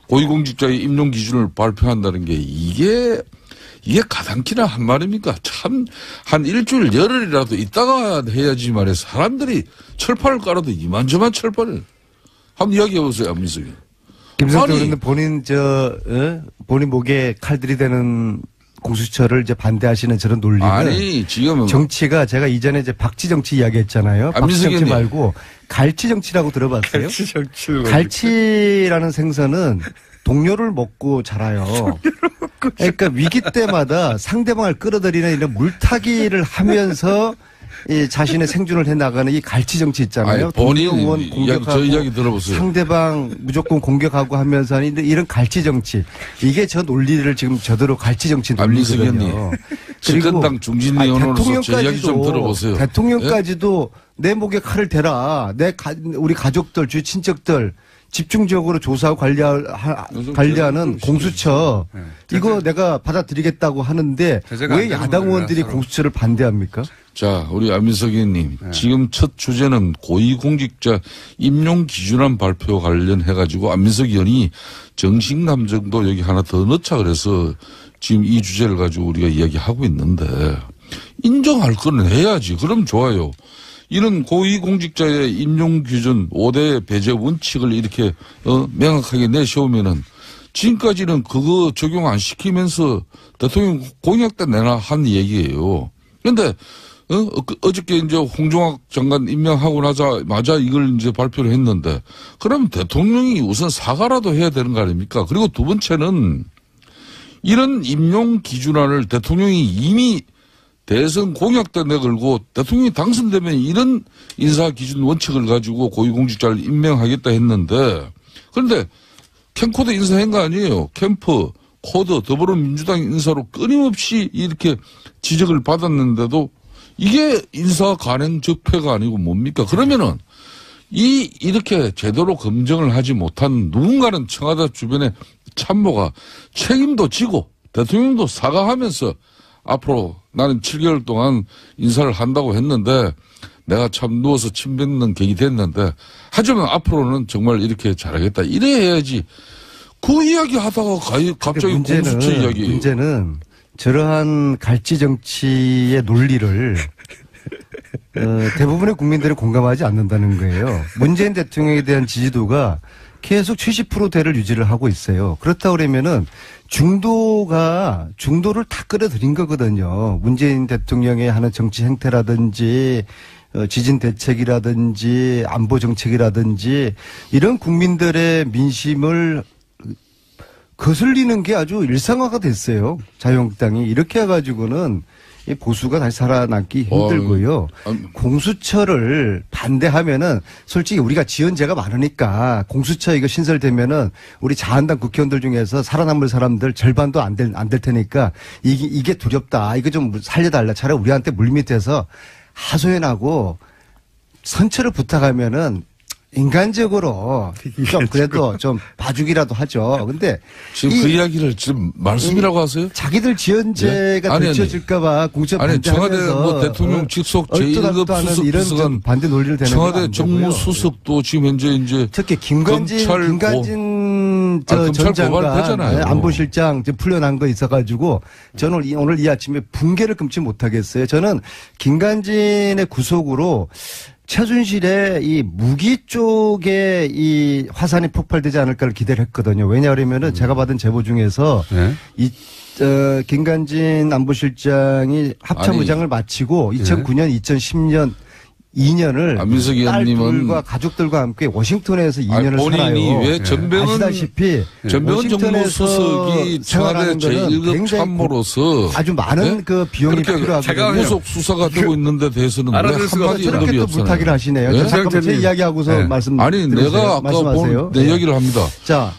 고위공직자의 임용 기준을 발표한다는 게 이게 가당키나 한 말입니까? 참, 한 일주일, 열흘이라도 있다가 해야지 말이야. 사람들이 철판을 깔아도 이만저만 철판을. 한번 이야기해보세요, 안민석이. 김성태 의원은 본인 목에 칼들이 되는 공수처를 이제 반대하시는 저런 논리는. 아니, 지금. 정치가 제가 이전에 이제 박쥐 정치 이야기했잖아요. 박쥐 정치 말고 갈치 정치라고 들어봤어요? 갈치 정치를. 갈치라는 생선은 동료를 먹고 자라요. 그러니까 위기 때마다 상대방을 끌어들이는 이런 물타기를 하면서 이 자신의 생존을 해 나가는 이 갈치 정치 있잖아요. 아니, 본인 의원 공격하고 저 이야기 들어보세요. 상대방 무조건 공격하고 하면서 하는 이런 갈치 정치. 이게 저 논리를 지금 저대로 갈치 정치 논리거든요. 집권당 중진위원으로서 제 이야기 좀 들어보세요. 대통령까지도 내 목에 칼을 대라. 우리 가족들, 주위 친척들 집중적으로 조사하고 관리하는 공수처. 이거 내가 받아들이겠다고 하는데 왜 야당 의원들이 공수처를 반대합니까? 자, 우리 안민석 의원님. 지금 첫 주제는 고위공직자 임용 기준안 발표 관련해가지고 안민석 의원이 정신감정도 여기 하나 더 넣자 그래서 지금 이 주제를 가지고 우리가 이야기하고 있는데 인정할 거는 해야지. 그럼 좋아요. 이런 고위공직자의 임용 기준 5대 배제 원칙을 이렇게 명확하게 내세우면은 지금까지는 그거 적용 안 시키면서 대통령 공약 때 내나 한 얘기예요. 그런데 어저께 이제 홍종학 장관 임명하고 나자마자 이걸 이제 발표를 했는데 그럼 대통령이 우선 사과라도 해야 되는 거 아닙니까? 그리고 두 번째는 이런 임용 기준안을 대통령이 이미 대선 공약 때 내걸고 대통령이 당선되면 이런 인사기준 원칙을 가지고 고위공직자를 임명하겠다 했는데 그런데 캠코더 인사한 거 아니에요. 캠프, 코더, 더불어민주당 인사로 끊임없이 이렇게 지적을 받았는데도 이게 인사 관행 적폐가 아니고 뭡니까? 그러면은 이렇게 제대로 검증을 하지 못한 누군가는 청와대 주변에 참모가 책임도 지고 대통령도 사과하면서 앞으로 나는 7개월 동안 인사를 한다고 했는데 내가 참 누워서 침 뱉는 격이 됐는데 하지만 앞으로는 정말 이렇게 잘하겠다. 이래 해야지. 그 이야기 하다가 갑자기 공수처 이야기예요. 문제는 저러한 갈치 정치의 논리를 대부분의 국민들이 공감하지 않는다는 거예요. 문재인 대통령에 대한 지지도가 계속 70%대를 유지를 하고 있어요. 그렇다 그러면은 중도를 다 끌어들인 거거든요. 문재인 대통령의 하는 정치 행태라든지 지진 대책이라든지 안보 정책이라든지 이런 국민들의 민심을 거슬리는 게 아주 일상화가 됐어요. 자유한국당이 이렇게 해가지고는 이 보수가 다시 살아남기 힘들고요. 공수처를 반대하면은 솔직히 우리가 지은 죄가 많으니까 공수처 이거 신설되면은 우리 자한당 국회의원들 중에서 살아남을 사람들 절반도 안 될 테니까 이게 두렵다. 이거 좀 살려달라. 차라리 우리한테 물밑에서 하소연하고 선처를 부탁하면은 인간적으로 좀 그래도 좀 봐주기라도 하죠. 근데 지금 그 이야기를 지금 말씀이라고 하세요? 자기들 지은 죄가 들춰질까봐 공처 반대하면서 청와대 뭐 대통령 직속 제1급 수석비서관 반대 논리를 대는 청와대 정무수석도 지금 현재 이제 특히 김관진 전 장관 안보실장 풀려난 거 있어가지고 저는 오늘 이 아침에 붕괴를 금치 못하겠어요. 저는 김관진의 구속으로 최순실의 이 무기 쪽에 이 화산이 폭발되지 않을까를 기대를 했거든요. 왜냐하면은 제가 받은 제보 중에서 김관진 안보실장이 합참의장을 마치고 2009년, 2010년 2년을 안민석 의원님은 딸들과 가족들과 함께 워싱턴에서 2년을 본인이 살아요. 왜 전병헌 정무수석이 청와대 제1급 참모로서 아주 많은 그 비용이 필요하거든요. 구속 수사가 되고 있는데 대해서는 왜 한마디 언급이 없어요? 부탁을 하시네요. 네? 잠깐만 제 이야기하고서 말씀 아니 내가 아까 본 내 얘기를 합니다. 저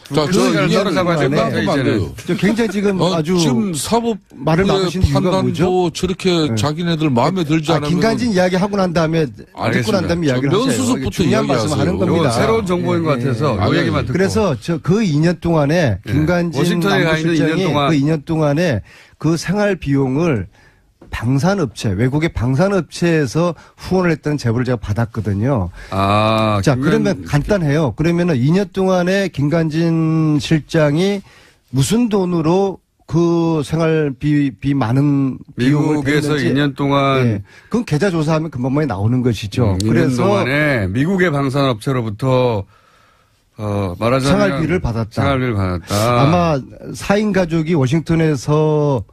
굉장히 지금 아주 지금 사법 말을 막으신 이유가 뭐죠? 저렇게 자기네들 마음에 들지 않으면 김관진 이야기 하고 난 다음에 듣고 난 다음에 이야기를 하세요. 중요한 말씀하는 겁니다. 새로운 정보인 것 같아서 이 얘기만 듣고. 그래서 그 2년 동안에 김관진 안보실장이 그 2년 동안에 그 생활 비용을 방산업체, 외국의 방산업체에서 후원을 했다는 제보를 제가 받았거든요. 자, 그러면 간단해요. 그러면은 2년 동안에 김관진 실장이 무슨 돈으로 그 생활비 많은 비용을 미국에서 2년 동안 그건 계좌 조사하면 금방만에 나오는 것이죠. 2년 그래서 동안에 미국의 방산업체로부터 말하자면 생활비를 받았다. 아마 4인 가족이 워싱턴에서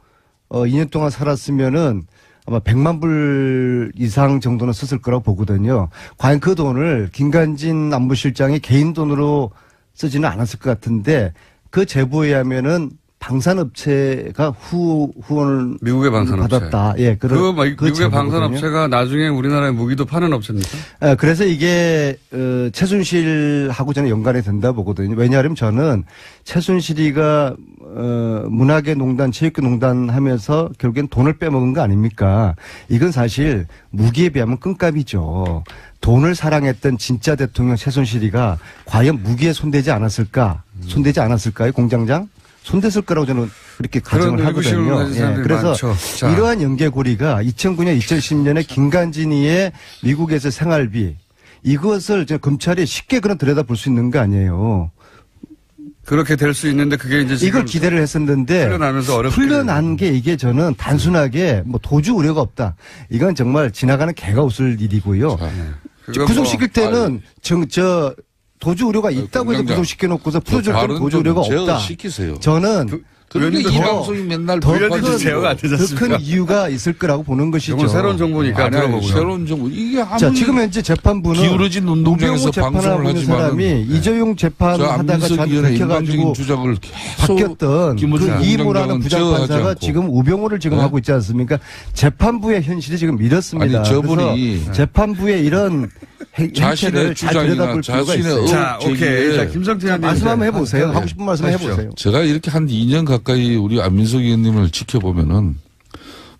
2년 동안 살았으면은 아마 100만 불 이상 정도는 썼을 거라고 보거든요. 과연 그 돈을 김관진 안보실장이 개인 돈으로 쓰지는 않았을 것 같은데 그 제보에 하면은 방산업체가 후원을 미국의 방산업체 받았다. 예, 그 미국의 방산업체가 나중에 우리나라에 무기도 파는 업체입니까? 그래서 이게 최순실하고 저는 연관이 된다 보거든요. 왜냐하면 저는 최순실이가 문화계 농단, 체육계 농단 하면서 결국엔 돈을 빼먹은 거 아닙니까? 이건 사실 무기에 비하면 끈값이죠. 돈을 사랑했던 진짜 대통령 최순실이가 과연 무기에 손대지 않았을까? 손대지 않았을까요, 공장장? 손댔을 거라고 저는 그렇게 가정을 하거든요. 예, 그래서 이러한 연계고리가 2009년, 2010년에 김관진이의 미국에서 생활비 이것을 검찰이 쉽게 그런 들여다볼 수 있는 거 아니에요. 그렇게 될 수 있는데 그게 이제 지금 이걸 기대를 했었는데 풀려나면서 어렵게 풀려난 게 이게 저는 단순하게 뭐 도주 우려가 없다. 이건 정말 지나가는 개가 웃을 일이고요. 구속시킬 때는 도주 우려가 있다고 해서 구속시켜놓고서 풀어줄 때는 도주 우려가 없다. 시키세요. 저는 그런데 이 방송이 맨날 더 큰 이유가 있을 거라고 보는 것이죠. 이건 새로운 정보니까 들어보고요. 새로운 정보. 이게 자, 지금 현재 재판부는 기울어진 운동장에서 방송을 하는 사람이 이재용 재판하다가 저한테 들켜가지고 바뀌었던 그 이모라는 부장판사가 지금 우병우를 지금 하고 있지 않습니까? 재판부의 현실이 지금 이렇습니다. 아니, 저분이 재판부의 이런 행태를 잘 들여다볼 필요가 있어요. 자, 오케이. 자, 김성태 의원님 말씀 한번 해보세요. 하고 싶은 말씀 해보세요. 제가 이렇게 한 2년 가까이 우리 안민석 의원님을 지켜보면은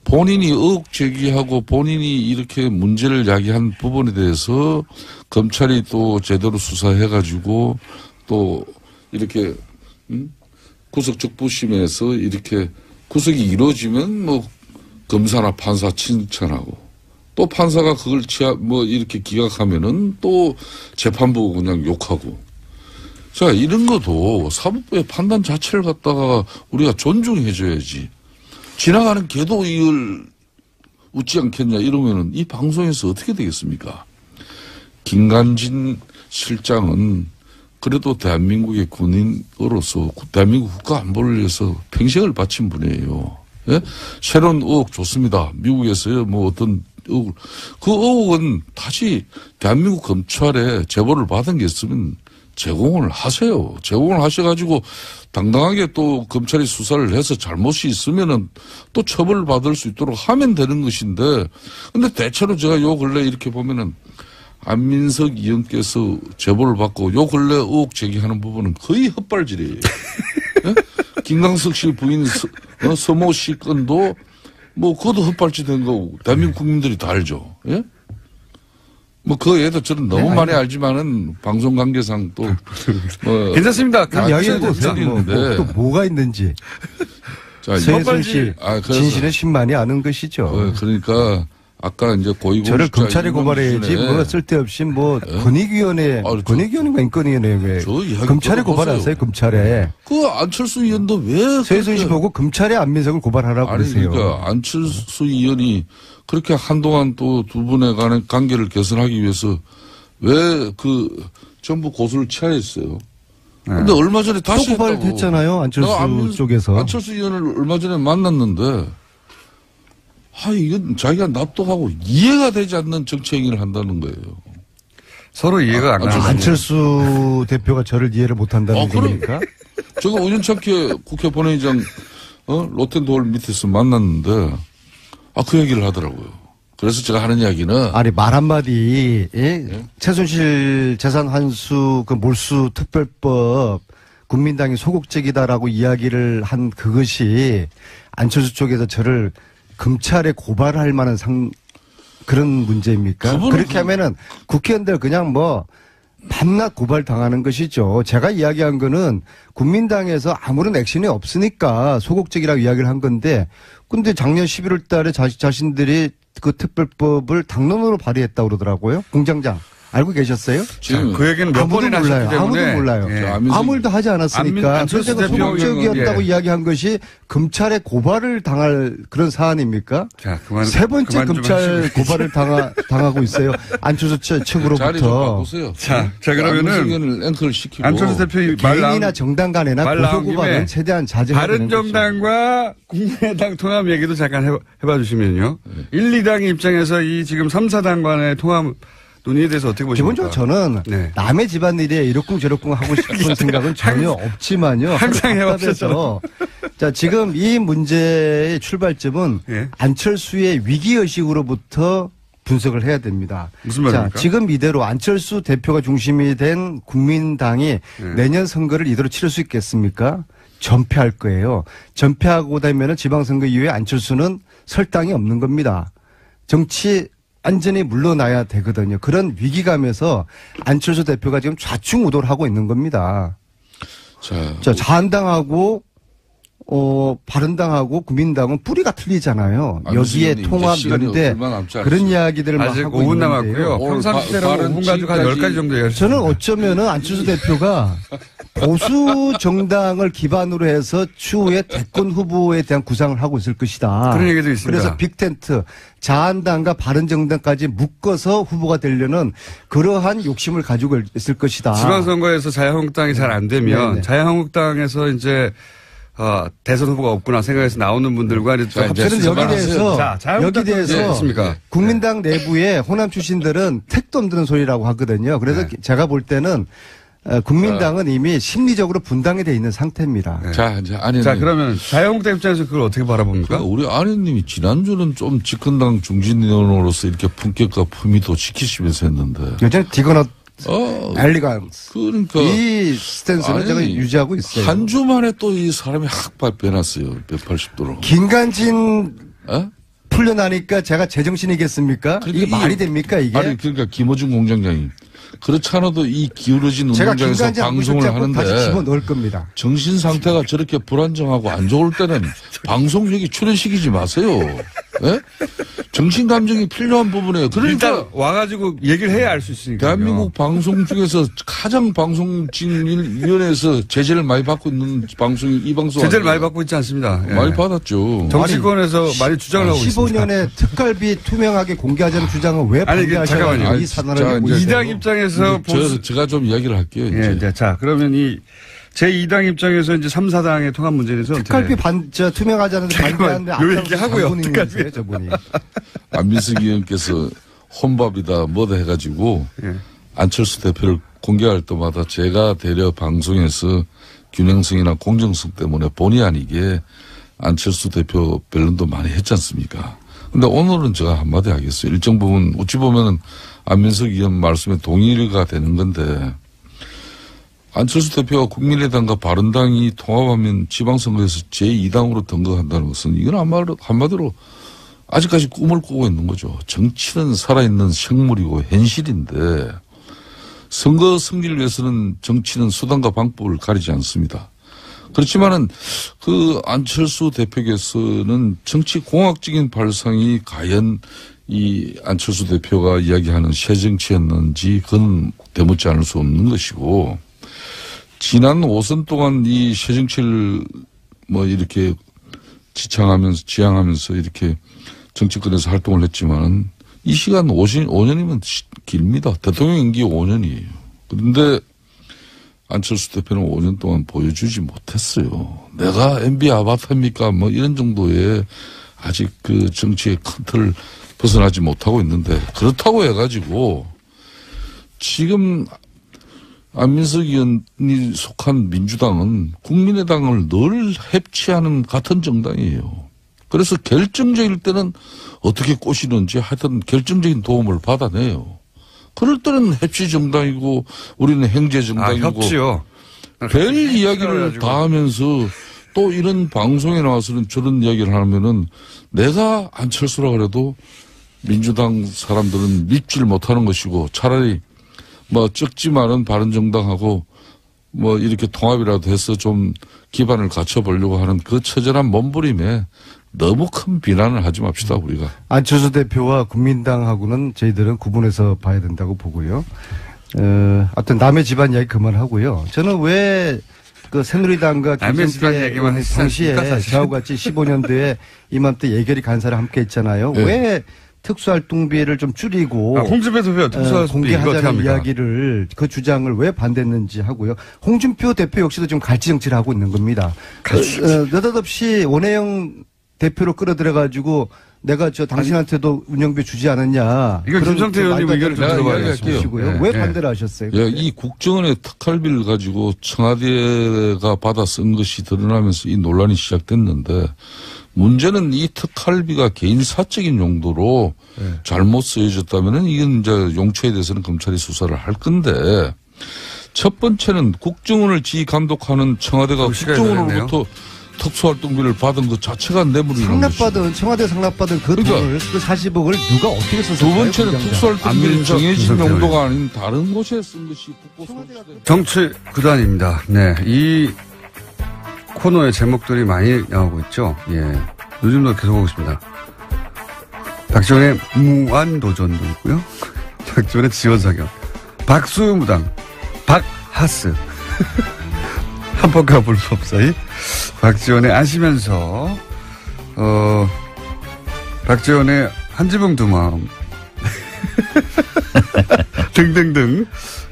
본인이 의혹 제기하고 본인이 이렇게 문제를 야기한 부분에 대해서 검찰이 또 제대로 수사해가지고 또 이렇게 구속적부심에서 이렇게 구속이 이루어지면 뭐 검사나 판사 칭찬하고 또 판사가 그걸 이렇게 기각하면은 또 재판부 그냥 욕하고. 자, 이런 것도 사법부의 판단 자체를 갖다가 우리가 존중해줘야지. 지나가는 개도 이걸 웃지 않겠냐 이러면은 이 방송에서 어떻게 되겠습니까? 김관진 실장은 그래도 대한민국의 군인으로서 대한민국 국가 안보를 위해서 평생을 바친 분이에요. 예? 새로운 의혹 좋습니다. 미국에서요, 뭐 어떤 의혹, 그 의혹은 다시 대한민국 검찰에 제보를 받은 게 있으면 제공을 하세요. 제공을 하셔가지고 당당하게 또 검찰이 수사를 해서 잘못이 있으면은 또 처벌을 받을 수 있도록 하면 되는 것인데, 근데 대체로 제가 요 근래 이렇게 보면은 안민석 의원께서 제보를 받고 요 근래 의혹 제기하는 부분은 거의 헛발질이에요. 예? 김광석 씨 부인 서모 씨 건도 뭐 그것도 헛발질된 거고 대한민국 국민들이 다 알죠. 예? 뭐 그 애도 저는 너무 많이 알지만은 방송 관계상 또 뭐 괜찮습니다. 이야기해 보세요. 또 뭐가 있는지. 자, 최순실 진실은 신만이 아는 것이죠. 그러니까 아까 이제 고위공직자 저를 검찰에 고발해야지 뭐 쓸데없이 뭐 권익위원회 권익위원회가 인권위원회 왜 검찰에 고발하세요. 검찰에. 그 안철수 의원도 왜 최순실 보고 검찰에 안민석을 고발하라고 그러세요. 그러니까 안철수 의원이 그렇게 한동안 또 두 분의 간의 관계를 개선하기 위해서 왜 그 정부 고수를 취하했어요. 근데 얼마 전에 다시 또 고발됐잖아요. 안철수 쪽에서. 안철수 의원을 얼마 전에 만났는데 이건 자기가 납득하고 이해가 되지 않는 정치 행위를 한다는 거예요. 서로 이해가 안 가는 안철수 대표가 저를 이해를 못한다는 겁니까? 제가 우연찮게 국회 본회의장 로텐도홀 밑에서 만났는데 그 얘기를 하더라고요. 그래서 제가 하는 이야기는 아니 말 한마디 최순실 재산 환수 그 몰수 특별법 국민당이 소극적이다라고 이야기를 한 그것이 안철수 쪽에서 저를 검찰에 고발할 만한 그런 문제입니까? 그렇게 하면은 국회의원들 그냥 뭐 밤낮 고발 당하는 것이죠. 제가 이야기한 거는 국민당에서 아무런 액션이 없으니까 소극적이라고 이야기를 한 건데, 근데 작년 11월 달에 자신들이 그 특별법을 당론으로 발의했다고 그러더라고요. 공장장. 알고 계셨어요? 지금 그 얘기는 몇 번이나 하셨기 때문에. 아무도 몰라요. 예. 아무 일도 하지 않았으니까. 그래서 소극적이었다고 이야기한 것이 검찰에 고발을 당할 그런 사안입니까? 자, 세 번째 검찰 고발을 당하고 있어요. 안철수 측으로부터. 자리 좀 바꾸세요. 자 그러면은 앵커를 시키고. 안철수 대표 개인이나 정당 간에나 고소고발은 최대한 자제해야 되는 거죠. 바른정당과 국민의당 통합 얘기도 잠깐 해봐 주시면요. 1, 2당의 입장에서 이 지금 3, 4당 간의 통합 논의에 대해서 어떻게 보십니까? 기본적으로 저는 남의 집안일에 이러쿵저러쿵 하고 싶은 생각은 전혀 없지만요. 항상 해왔죠. 자, 지금 이 문제의 출발점은 예. 안철수의 위기의식으로부터 분석을 해야 됩니다. 무슨 말입니까? 자, 지금 이대로 안철수 대표가 중심이 된 국민당이 내년 선거를 이대로 치를 수 있겠습니까? 전패할 거예요. 전패하고 되면은 지방선거 이후에 안철수는 설 땅이 없는 겁니다. 정치 완전히 물러나야 되거든요. 그런 위기감에서 안철수 대표가 지금 좌충우돌 하고 있는 겁니다. 자, 자한당하고 바른당하고 국민당은 뿌리가 틀리잖아요. 여기에 통합, 연대 그런 이야기들을 막 하고 5분 있는데요. 남았고요. 평상시대로 5분 가지고 한 10가지 정도 얘기할 수 저는 어쩌면은 안철수 대표가 보수 정당을 기반으로 해서 추후에 대권 후보에 대한 구상을 하고 있을 것이다. 그런 얘기도 있습니다. 그래서 빅텐트, 자한당과 바른정당까지 묶어서 후보가 되려는 그러한 욕심을 가지고 있을 것이다. 지방선거에서 자유한국당이 잘 안 되면 네네. 자유한국당에서 이제 대선 후보가 없구나 생각해서 나오는 분들과 이제 저는 여기 대해서 국민당 내부에 호남 출신들은 택도 없는 소리라고 하거든요. 그래서 제가 볼 때는 국민당은 이미 심리적으로 분당이 돼 있는 상태입니다. 네. 자, 그러면 자유한국당 입장에서 그걸 어떻게 바라봅니까? 우리 아내님이 지난주는 좀 집권당 중진위원으로서 이렇게 품격과 품위도 지키시면서 했는데. 요즘 디거넛 엘리간스. 그러니까. 이 스탠스는 제가 유지하고 있어요. 한 주 만에 또 이 사람이 확 변했어요. 180도로. 김관진 풀려나니까 제가 제정신이겠습니까? 그러니까 이게 말이 됩니까 이게? 아니 그러니까 김어준 공장장이 그렇지 않아도 이 기울어진 운동장에서 방송을 하는데 다시 집어넣을 겁니다. 정신 상태가 저렇게 불안정하고 안 좋을 때는 방송국이 출연시키지 마세요. 네? 정신 감정이 필요한 부분에 그러니까 와가지고 얘기를 해야 알 수 있으니까. 대한민국 방송 중에서 가장 방송진위원회에서 제재를 많이 받고 있는 방송이 이 방송 제재를 많이 받고 있지 않습니다. 많이 받았죠. 정치권에서 많이 주장을 하고 있습니다. 15년에 특갈비 투명하게 공개하자는 주장은 왜 반대하셨나요? 이 산하를 이당 입장에서 제가 좀 이야기를 할게요. 예, 자 그러면 이 제2당 입장에서 이제 3, 4당의 통합 문제에 대해서 특갈비 투명하자는 반대하는데 요 얘기 하고요. 특갈비 저분이. 안민석 의원께서 혼밥이다 뭐다 해가지고 안철수 대표를 공개할 때마다 제가 대려 방송에서 균형성이나 공정성 때문에 본의 아니게 안철수 대표 변론도 많이 했지 않습니까? 근데 오늘은 제가 한마디 하겠어요. 일정 부분 어찌 보면은 안민석 의원 말씀에 동의가 되는 건데 안철수 대표가 국민의당과 바른당이 통합하면 지방선거에서 제2당으로 등극한다는 것은 이건 한마디로 아직까지 꿈을 꾸고 있는 거죠. 정치는 살아있는 생물이고 현실인데 선거 승리를 위해서는 정치는 수단과 방법을 가리지 않습니다. 그렇지만은 그 안철수 대표께서는 정치 공학적인 발상이 과연 이 안철수 대표가 이야기하는 새정치였는지 그건 되묻지 않을 수 없는 것이고 지난 5선 동안 이 새정치를 뭐 이렇게 지향하면서 이렇게 정치권에서 활동을 했지만은 이 시간 5년이면 길입니다. 대통령 임기 5년이에요. 그런데 안철수 대표는 5년 동안 보여주지 못했어요. 내가 MB 아바타입니까? 뭐 이런 정도의 아직 그 정치의 큰 틀을 벗어나지 못하고 있는데 그렇다고 해가지고 지금 안민석 의원이 속한 민주당은 국민의당을 늘 해치하는 같은 정당이에요. 그래서 결정적일 때는 어떻게 꼬시는지 하여튼 결정적인 도움을 받아내요. 그럴 때는 해치 정당이고 우리는 행제 정당이고 협치요. 별 이야기를 다 하면서 또 이런 방송에 나와서는 저런 이야기를 하면은 내가 안철수라 그래도 민주당 사람들은 믿질 못하는 것이고 차라리 뭐 적지만은 바른정당하고 뭐 이렇게 통합이라도 해서 좀 기반을 갖춰보려고 하는 그 처절한 몸부림에 너무 큰 비난을 하지 맙시다 우리가. 안철수 대표와 국민당하고는 저희들은 구분해서 봐야 된다고 보고요. 하여튼 남의 집안 이야기 그만하고요. 저는 왜 그 새누리당과 김성태 당시에 저하고 같이 15년도에 이맘때 예결위 간사를 함께 했잖아요. 네. 왜 특수활동비를 좀 줄이고 홍준표 대표 특수활동비 공개하자는 이야기를 그 주장을 왜 반대했는지 하고요. 홍준표 대표 역시도 지금 갈치 정치를 하고 있는 겁니다. 느닷없이 원혜영 대표로 끌어들여가지고 내가 당신한테도 운영비 주지 않았냐. 이거 김성태 의원님 의견을 좀 들어봐야겠고요. 네. 왜 반대를 하셨어요? 예, 이 국정원의 특활비를 가지고 청와대가 받아 쓴 것이 드러나면서 이 논란이 시작됐는데 문제는 이 특활비가 개인 사적인 용도로 잘못 쓰여졌다면은 이건 이제 용처에 대해서는 검찰이 수사를 할 건데 첫 번째는 국정원을 지휘 감독하는 청와대가 국정원으로부터 특수활동비를 받은 것 자체가 뇌물이라는 것이죠. 청와대 상납받은 그 돈을, 그 40억을 누가 어떻게 썼을까요? 두 번째는 특수활동비는 정해진 용도가 아닌 다른 곳에 쓴 것이 정치 구단입니다. 네, 이 코너의 제목들이 많이 나오고 있죠. 예, 요즘도 계속 오고 있습니다. 박지원의 무한도전도 있고요. 박지원의 지원사격, 박수무당, 박하스, 한번가 불법 사이, 박지원의 아시면서, 박지원의 한지붕 두 마음, 등등등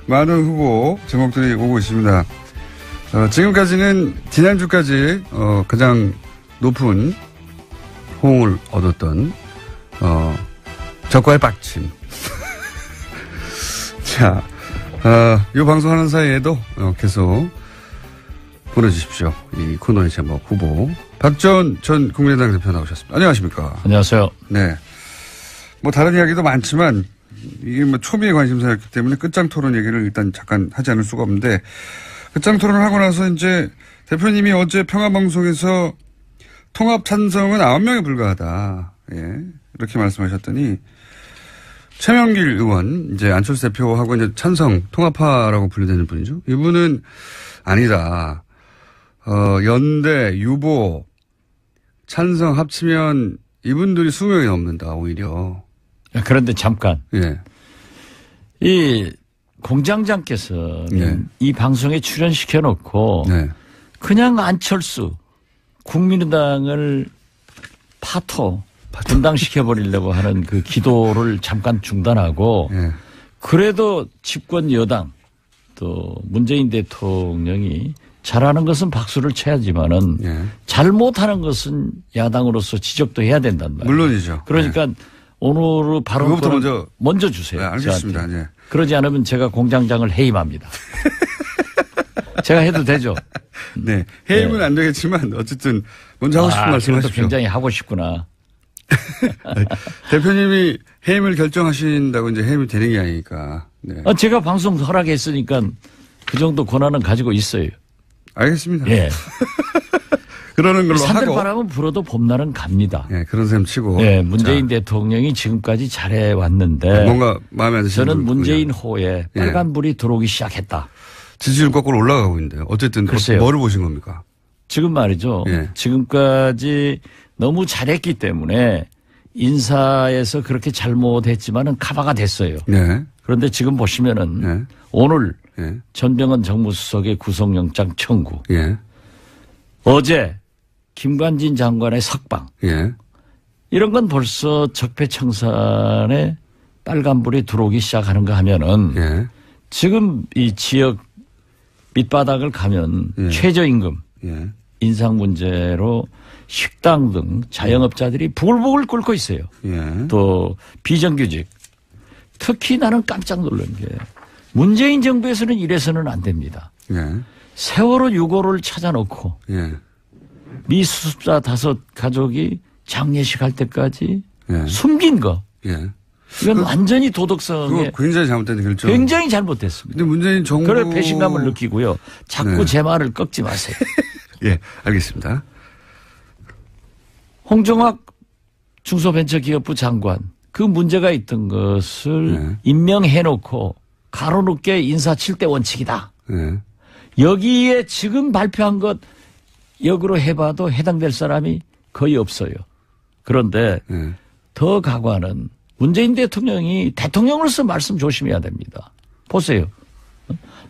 많은 후보 제목들이 오고 있습니다. 지금까지는 지난주까지 가장 높은 호응을 얻었던 적과의 빡침. 자, 이 방송하는 사이에도 계속 보내주십시오. 이 코너의 제목 후보 박지원 전 국민의당 대표 나오셨습니다. 안녕하십니까? 안녕하세요. 네. 뭐 다른 이야기도 많지만 이게 뭐 초미의 관심사였기 때문에 끝장 토론 얘기를 일단 잠깐 하지 않을 수가 없는데 끝장 토론을 하고 나서 이제 대표님이 어제 평화방송에서 통합 찬성은 9명에 불과하다. 예. 이렇게 말씀하셨더니 최명길 의원, 이제 안철수 대표하고 이제 찬성, 통합파라고 분류되는 분이죠. 이분은 아니다. 연대, 유보, 찬성 합치면 이분들이 20명이 넘는다, 오히려. 그런데 잠깐. 예. 이 공장장께서 네. 이 방송에 출연시켜 놓고 네. 그냥 안철수 국민의당을 분당시켜 버리려고 하는 그 기도를 잠깐 중단하고 예. 그래도 집권 여당 또 문재인 대통령이 잘하는 것은 박수를 쳐야지만은 예. 잘못하는 것은 야당으로서 지적도 해야 된단 말이에요. 물론이죠. 그러니까 오늘 바로 먼저 주세요. 네, 알겠습니다. 네. 그러지 않으면 제가 공장장을 해임합니다. 제가 해도 되죠. 네, 해임은 안 되겠지만 어쨌든 먼저 하고 싶은 말씀하십시오. 굉장히 하고 싶구나. 대표님이 해임을 결정하신다고 이제 해임이 되는 게 아니니까. 네. 제가 방송 허락했으니까 그 정도 권한은 가지고 있어요. 알겠습니다. 예. 그러는 걸로 하고. 산들바람은 불어도 봄날은 갑니다. 예, 그런 셈 치고. 예, 문재인 대통령이 지금까지 잘해왔는데. 뭔가 마음에 안 드시는 저는 문재인 호에 빨간불이 들어오기 시작했다. 지지율 거꾸로 올라가고 있는데요. 어쨌든 글쎄요. 뭐를 보신 겁니까? 지금 말이죠. 예. 지금까지 너무 잘했기 때문에 인사에서 그렇게 잘못했지만은 카바가 됐어요. 네. 그런데 지금 보시면은 오늘 전병헌 정무수석의 구속영장 청구. 예. 어제 김관진 장관의 석방. 예. 이런 건 벌써 적폐청산에 빨간불이 들어오기 시작하는가 하면은 지금 이 지역 밑바닥을 가면 최저임금 인상 문제로 식당 등 자영업자들이 부글부글 끓고 있어요. 또 비정규직. 특히 나는 깜짝 놀란 게 문재인 정부에서는 이래서는 안 됩니다. 세월호 6호를 찾아놓고 미수습자 5 가족이 장례식 할 때까지 숨긴 거. 이건 완전히 도덕성에 굉장히 잘못된 결정. 굉장히 잘못됐습니다. 근데 문재인 정부 그래 배신감을 느끼고요. 자꾸 제 말을 꺾지 마세요. 예, 알겠습니다. 홍정학 중소벤처기업부 장관 그 문제가 있던 것을 임명해놓고 가로놓게 인사 7대 원칙이다. 여기에 지금 발표한 것 역으로 해봐도 해당될 사람이 거의 없어요. 그런데 더 가관은 문재인 대통령이 대통령으로서 말씀 조심해야 됩니다. 보세요.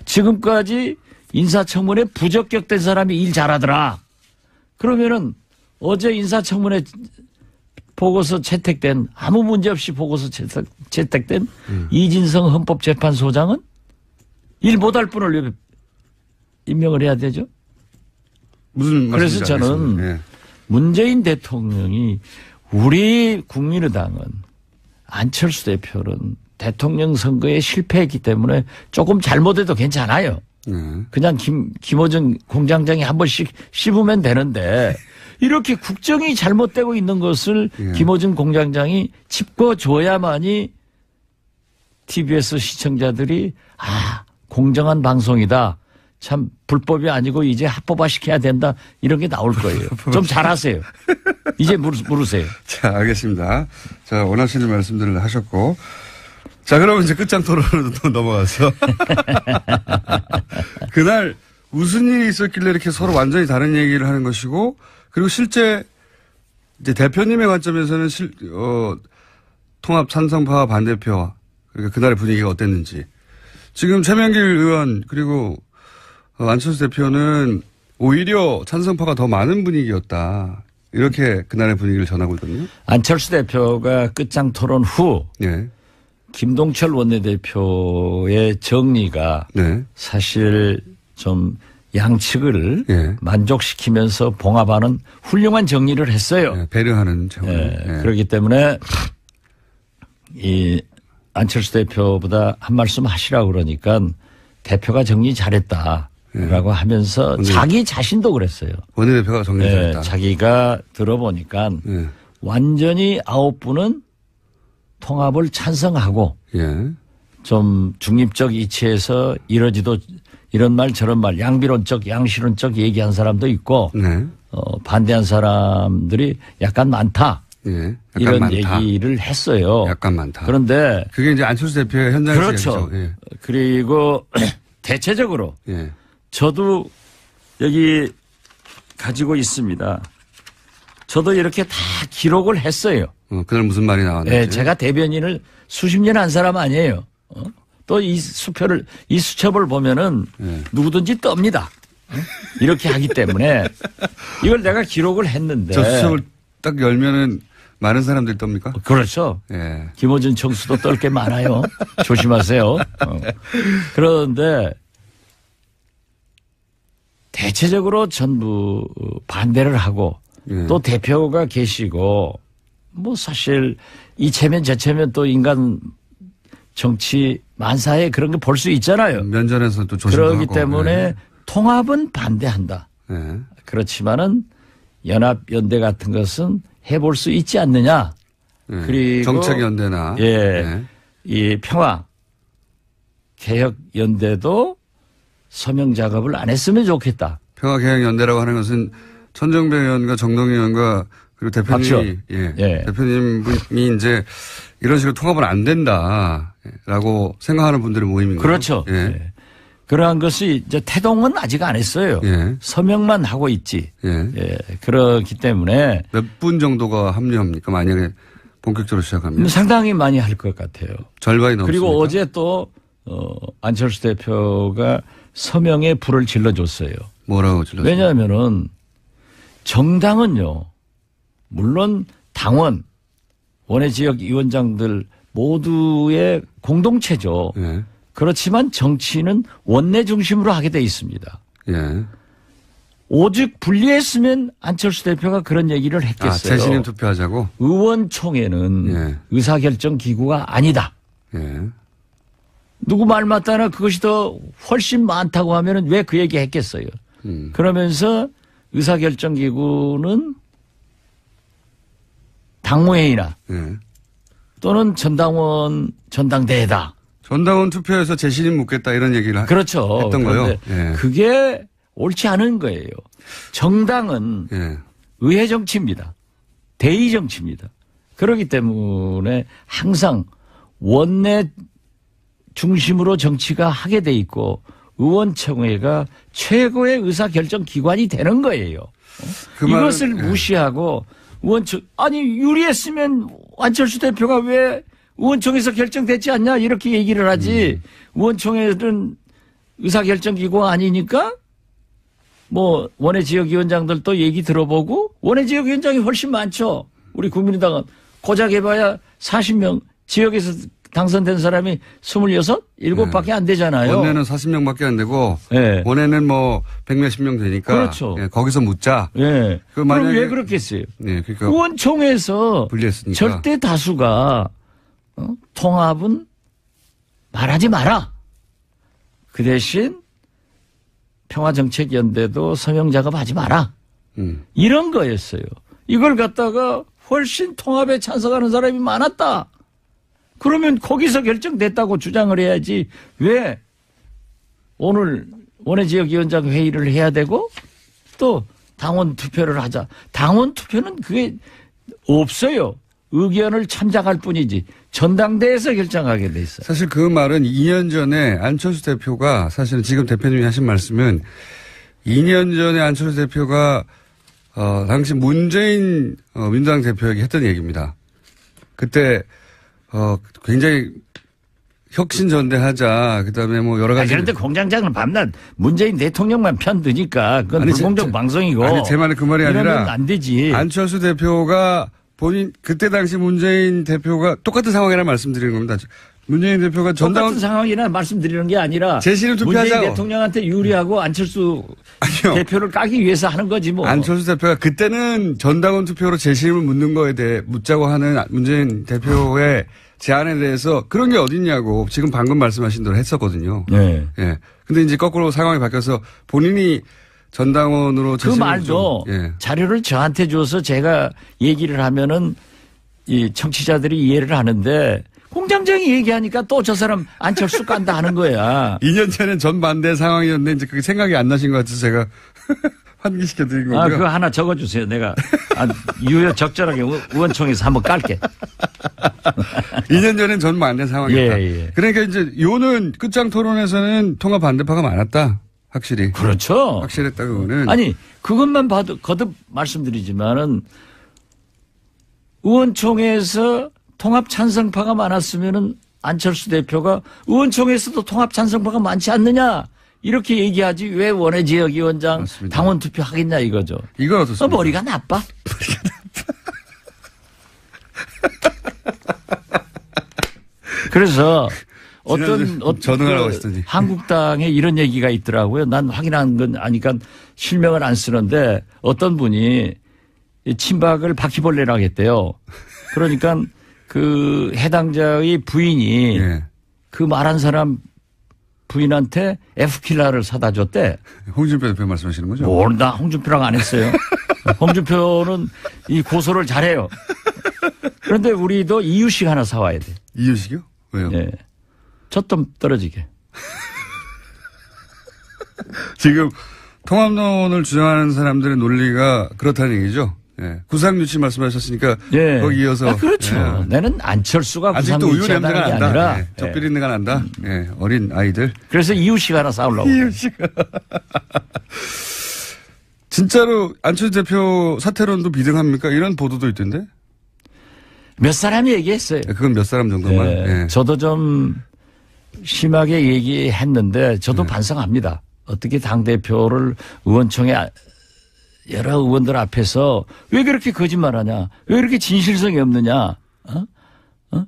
지금까지 인사청문회 부적격된 사람이 일 잘하더라. 그러면은 어제 인사청문회 보고서 채택된 아무 문제 없이 보고서 채택된 이진성 헌법재판소장은 일 못할 분을 왜 임명을 해야 되죠? 무슨 그래서 저는 문재인 대통령이 우리 국민의당은 안철수 대표는 대통령 선거에 실패했기 때문에 조금 잘못해도 괜찮아요. 그냥 김어준 공장장이 한 번씩 씹으면 되는데 이렇게 국정이 잘못되고 있는 것을 김어준 공장장이 짚어줘야만이 TBS 시청자들이 공정한 방송이다. 참 불법이 아니고 이제 합법화시켜야 된다. 이런 게 나올 거예요. 좀 잘하세요. 이제 물으세요. 자, 알겠습니다. 자, 원하시는 말씀들을 하셨고. 자, 그러면 이제 끝장 토론으로 또 넘어가서. 그날 무슨 일이 있었길래 이렇게 서로 완전히 다른 얘기를 하는 것이고, 그리고 실제 이제 대표님의 관점에서는 통합 찬성파와 반대표, 그러니까 그날의 분위기가 어땠는지. 지금 최명길 의원 그리고 안철수 대표는 오히려 찬성파가 더 많은 분위기였다. 이렇게 그날의 분위기를 전하고 있거든요. 안철수 대표가 끝장 토론 후 네. 김동철 원내대표의 정리가 네. 사실 좀 양측을 네. 만족시키면서 봉합하는 훌륭한 정리를 했어요. 네, 배려하는 정리. 네. 네. 그렇기 때문에 이 안철수 대표보다 한 말씀 하시라고 그러니까 대표가 정리 잘했다. 라고 하면서 자기 자신도 그랬어요. 원내대표가 정리 잘했다. 자기가 들어보니까 완전히 9분은 통합을 찬성하고 좀 중립적 이치에서 이러지도 이런 말 저런 말 양비론적 양실론적 얘기한 사람도 있고 반대한 사람들이 약간 많다. 약간 이런 많다. 얘기를 했어요. 약간 많다. 그런데 그게 이제 안철수 대표의 현장에서 그렇죠. 그리고 대체적으로 저도 여기 가지고 있습니다. 저도 이렇게 다 기록을 했어요. 그날 무슨 말이 나왔는지. 네, 제가 대변인을 수십 년 한 사람 아니에요. 또 이 수첩을 보면은 누구든지 떱니다. 이렇게 하기 때문에 이걸 내가 기록을 했는데. 저 수첩을 딱 열면은 많은 사람들이 떱니까? 그렇죠. 김어준 총수도 떨 게 많아요. 조심하세요. 그런데 대체적으로 전부 반대를 하고 또 대표가 계시고 뭐 사실 이체면 저체면 또 인간 정치 만사에 그런 거 볼 수 있잖아요. 면전에서 또 조심하고. 그렇기 때문에 통합은 반대한다. 그렇지만은 연합연대 같은 것은 해볼 수 있지 않느냐. 그리고 정책연대나 이 평화 개혁연대도 서명 작업을 안 했으면 좋겠다. 평화개혁연대라고 하는 것은 천정배 의원과 정동희 의원과 그리고 대표님이 대표님이 이제 이런 식으로 통합은 안 된다라고 생각하는 분들의 모임인 거죠. 그렇죠. 그러한 것이 이제 태동은 아직 안 했어요. 서명만 하고 있지. 그렇기 때문에 몇 분 정도가 합류합니까? 만약에 본격적으로 시작하면 상당히 많이 할 것 같아요. 절반이 넘습니까? 그리고 어제 또 안철수 대표가 서명에 불을 질러줬어요. 뭐라고 질렀어요? 왜냐하면은 정당은요, 물론 당원, 원외 지역 위원장들 모두의 공동체죠. 그렇지만 정치는 원내 중심으로 하게 돼 있습니다. 오직 분리했으면 안철수 대표가 그런 얘기를 했겠어요. 재신임 투표하자고? 의원총회는 의사결정 기구가 아니다. 누구 말 맞다나 그것이 더 훨씬 많다고 하면은 왜 그 얘기 했겠어요. 그러면서 의사결정기구는 당무회의나 또는 전당대회다. 전당원 투표에서 재신임 묻겠다 이런 얘기를 그렇죠. 했던 거요. 그게 옳지 않은 거예요. 정당은 의회 정치입니다. 대의 정치입니다. 그렇기 때문에 항상 원내 중심으로 정치가 하게 돼 있고 의원총회가 최고의 의사결정 기관이 되는 거예요. 이것을 무시하고 아니 유리했으면 안철수 대표가 왜 의원총회에서 결정됐지 않냐 이렇게 얘기를 하지. 의원총회는 의사결정 기구가 아니니까 뭐 원외 지역위원장들도 얘기 들어보고 원외 지역위원장이 훨씬 많죠. 우리 국민의당은 고작 해봐야 40명 지역에서 당선된 사람이 26? 7밖에 안 되잖아요. 원내는 40명밖에 안 되고 네. 원내는 뭐 100몇십 명 되니까 그렇죠. 예, 거기서 묻자. 예. 그럼 왜 그렇겠어요? 네, 그러니까 의원총회에서 분리했으니까. 절대 다수가 통합은 말하지 마라. 그 대신 평화정책연대도 서명 작업하지 마라. 이런 거였어요. 이걸 갖다가 훨씬 통합에 찬성하는 사람이 많았다. 그러면 거기서 결정됐다고 주장을 해야지 왜 오늘 원외지역위원장 회의를 해야 되고 또 당원 투표를 하자. 당원 투표는 그게 없어요. 의견을 참작할 뿐이지 전당대회에서 결정하게 돼 있어요. 사실 그 말은 2년 전에 안철수 대표가 사실은 지금 대표님이 하신 말씀은 2년 전에 안철수 대표가 당시 문재인 민주당 대표에게 했던 얘기입니다. 그때 굉장히 혁신전대하자. 그다음에 뭐 여러 가지. 그런데 공장장은 밤낮 문재인 대통령만 편드니까 그건 불공정 방송이고. 아니 제 말은 그 말이 아니라 안 되지. 안철수 대표가 본인 그때 당시 문재인 대표가 똑같은 상황이라 말씀드리는 겁니다. 문재인 대표가 똑같은 상황이나 말씀드리는 게 아니라 재신을 투표하자고. 문재인 대통령한테 유리하고 안철수 대표를 까기 위해서 하는 거지 뭐. 안철수 대표가 그때는 전당원 투표로 재신임을 묻는 거에 대해 묻자고 하는 문재인 대표의 제안에 대해서 그런 게 어딨냐고 지금 방금 말씀하신 대로 했었거든요. 네. 예. 근데 이제 거꾸로 상황이 바뀌어서 본인이 전당원으로 그 말도 예. 자료를 저한테 줘서 제가 얘기를 하면은 이 청취자들이 이해를 하는데 공장장이 얘기하니까 또 저 사람 안철수 깐다 하는 거야. 2년 전엔 전반대 상황이었는데 이제 그게 생각이 안 나신 것 같아서 제가 환기시켜 드린 거고요. 그거 하나 적어주세요. 내가 유효 적절하게 의원총회에서 한번 깔게. 2년 전엔 전반대 상황이었다. 예. 그러니까 이제 요는 끝장 토론에서는 통합 반대파가 많았다. 확실히. 그렇죠. 확실했다 그거는. 아니 그것만 봐도 거듭 말씀드리지만은 의원총회에서 통합 찬성파가 많았으면은 안철수 대표가 의원총회에서도 통합 찬성파가 많지 않느냐 이렇게 얘기하지 왜 원외지역위원장 맞습니다. 당원 투표 하겠냐 이거죠. 이건 어떻습니까? 머리가 나빠. 그래서 어떤 전응하라고 하시더니. 한국당에 이런 얘기가 있더라고요. 난 확인한 건 아니까 실명을 안 쓰는데 어떤 분이 친박을 바퀴벌레라고 했대요. 그러니까 그 해당자의 부인이 예. 그 말한 사람 부인한테 F킬러를 사다 줬대. 홍준표 대표 말씀하시는 거죠? 나 홍준표라고 안 했어요. 홍준표는 이 고소를 잘해요. 그런데 우리도 이유식 하나 사와야 돼. 이유식이요? 왜요? 예. 젖좀 떨어지게. 지금 통합론을 주장하는 사람들의 논리가 그렇다는 얘기죠. 예. 구상유치 말씀하셨으니까 예. 거기 이어서 그렇죠. 예. 나는 안철수가 아직도 우유 냄새가 구상유치하다는 게 난다. 아니라 예. 젖 비린내가 난다. 예. 어린 아이들. 그래서 이유식 하나 싸우려고. 이유식. 진짜로 안철수 대표 사퇴론도 비등합니까? 이런 보도도 있던데. 몇 사람이 얘기했어요. 예, 그건 몇 사람 정도만. 예. 예. 저도 좀 심하게 얘기했는데 저도 반성합니다. 어떻게 당대표를 의원총회 여러 의원들 앞에서 왜 그렇게 거짓말하냐? 왜 그렇게 진실성이 없느냐?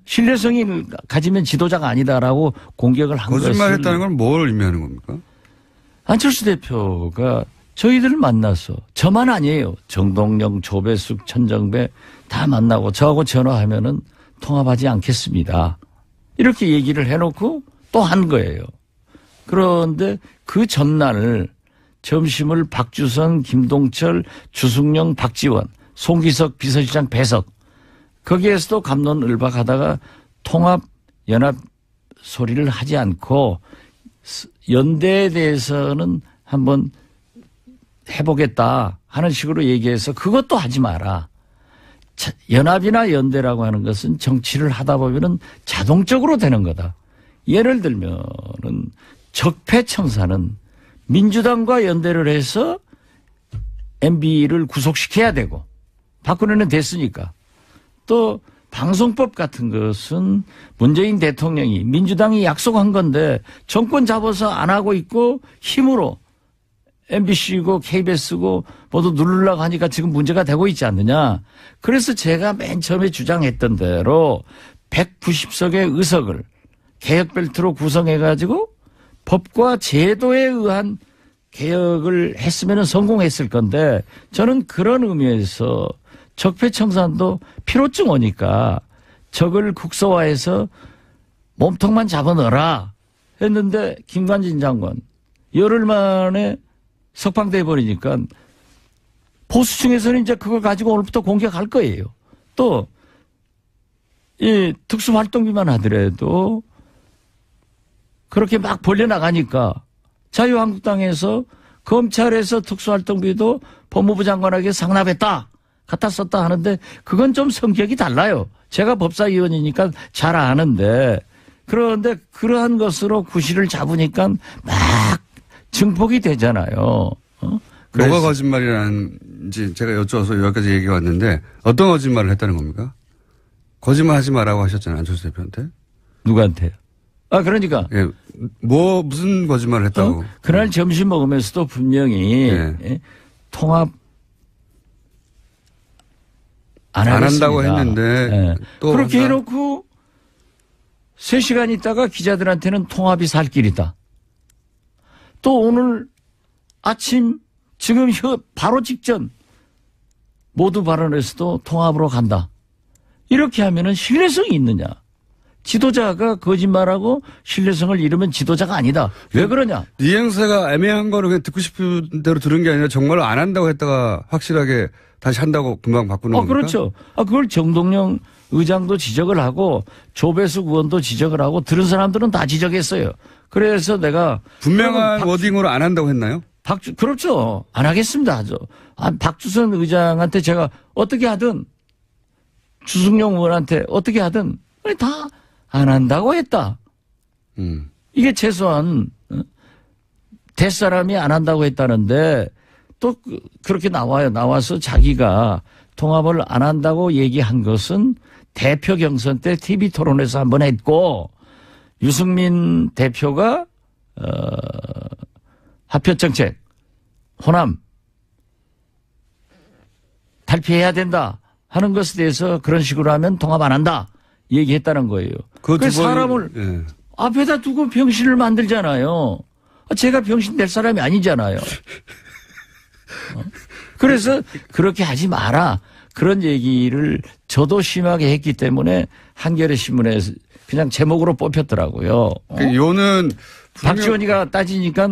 신뢰성이 가지면 지도자가 아니다라고 공격을 한 것을. 거짓말했다는 건 뭘 의미하는 겁니까? 안철수 대표가 저희들을 만나서 저만 아니에요. 정동영, 조배숙, 천정배 다 만나고 저하고 전화하면은 통합하지 않겠습니다. 이렇게 얘기를 해놓고 또 한 거예요. 그런데 그 전날 점심을 박주선, 김동철, 주승용, 박지원, 송기석 비서실장 배석 거기에서도 갑론을박하다가 통합 연합 소리를 하지 않고 연대에 대해서는 한번 해보겠다 하는 식으로 얘기해서 그것도 하지 마라. 연합이나 연대라고 하는 것은 정치를 하다 보면은 자동적으로 되는 거다. 예를 들면은 적폐청사는 민주당과 연대를 해서 MB를 구속시켜야 되고 박근혜는 됐으니까 또 방송법 같은 것은 문재인 대통령이 민주당이 약속한 건데 정권 잡아서 안 하고 있고 힘으로 MBC고 KBS고 모두 누르려고 하니까 지금 문제가 되고 있지 않느냐. 그래서 제가 맨 처음에 주장했던 대로 190석의 의석을 개혁벨트로 구성해가지고 법과 제도에 의한 개혁을 했으면 성공했을 건데 저는 그런 의미에서 적폐청산도 피로증 오니까 적을 국소화해서 몸통만 잡아넣어라 했는데 김관진 장관 열흘 만에 석방돼 버리니까 보수층에서는 이제 그걸 가지고 오늘부터 공격할 거예요. 또 이 특수활동비만 하더라도 그렇게 막 벌려나가니까 자유한국당에서 검찰에서 특수활동비도 법무부 장관에게 상납했다. 갖다 썼다 하는데 그건 좀 성격이 달라요. 제가 법사위원이니까 잘 아는데 그런데 그러한 것으로 구실을 잡으니까 막 증폭이 되잖아요. 뭐가 거짓말이라는지 제가 여쭤서 여기까지 얘기가 왔는데 어떤 거짓말을 했다는 겁니까? 거짓말 하지 마라고 하셨잖아요. 안철수 대표한테. 누구한테요? 아, 그러니까. 예. 무슨 거짓말을 했다고. 그날 점심 먹으면서도 분명히 예. 통합 안 한다고 했는데. 예. 또 그렇게 해놓고 3시간 있다가 기자들한테는 통합이 살 길이다. 또 오늘 아침 지금 바로 직전 모두 발언에서도 통합으로 간다. 이렇게 하면은 신뢰성이 있느냐. 지도자가 거짓말하고 신뢰성을 잃으면 지도자가 아니다. 왜 그러냐. 이행사가 애매한 거를 그냥 듣고 싶은 대로 들은 게 아니라 정말로 안 한다고 했다가 확실하게 다시 한다고 금방 바꾸는 겁니까? 그렇죠. 그걸 정동영 의장도 지적을 하고 조배숙 의원도 지적을 하고 들은 사람들은 다 지적했어요. 그래서 내가 분명한 워딩으로 안 한다고 했나요? 그렇죠. 안 하겠습니다. 박주선 의장한테 제가 어떻게 하든 주승용 의원한테 어떻게 하든 다 안 한다고 했다. 이게 최소한 대사람이 안 한다고 했다는데 또 그렇게 나와서 자기가 통합을 안 한다고 얘기한 것은 대표 경선 때 TV 토론에서 한번 했고 유승민 대표가 합표정책 호남 탈피해야 된다 하는 것에 대해서 그런 식으로 하면 통합 안 한다 얘기했다는 거예요. 그 사람을 예. 앞에다 두고 병신을 만들잖아요. 제가 병신 될 사람이 아니잖아요. 그래서 그렇게 하지 마라. 그런 얘기를 저도 심하게 했기 때문에 한겨레 신문에 그냥 제목으로 뽑혔더라고요. 요는 박지원이가 따지니까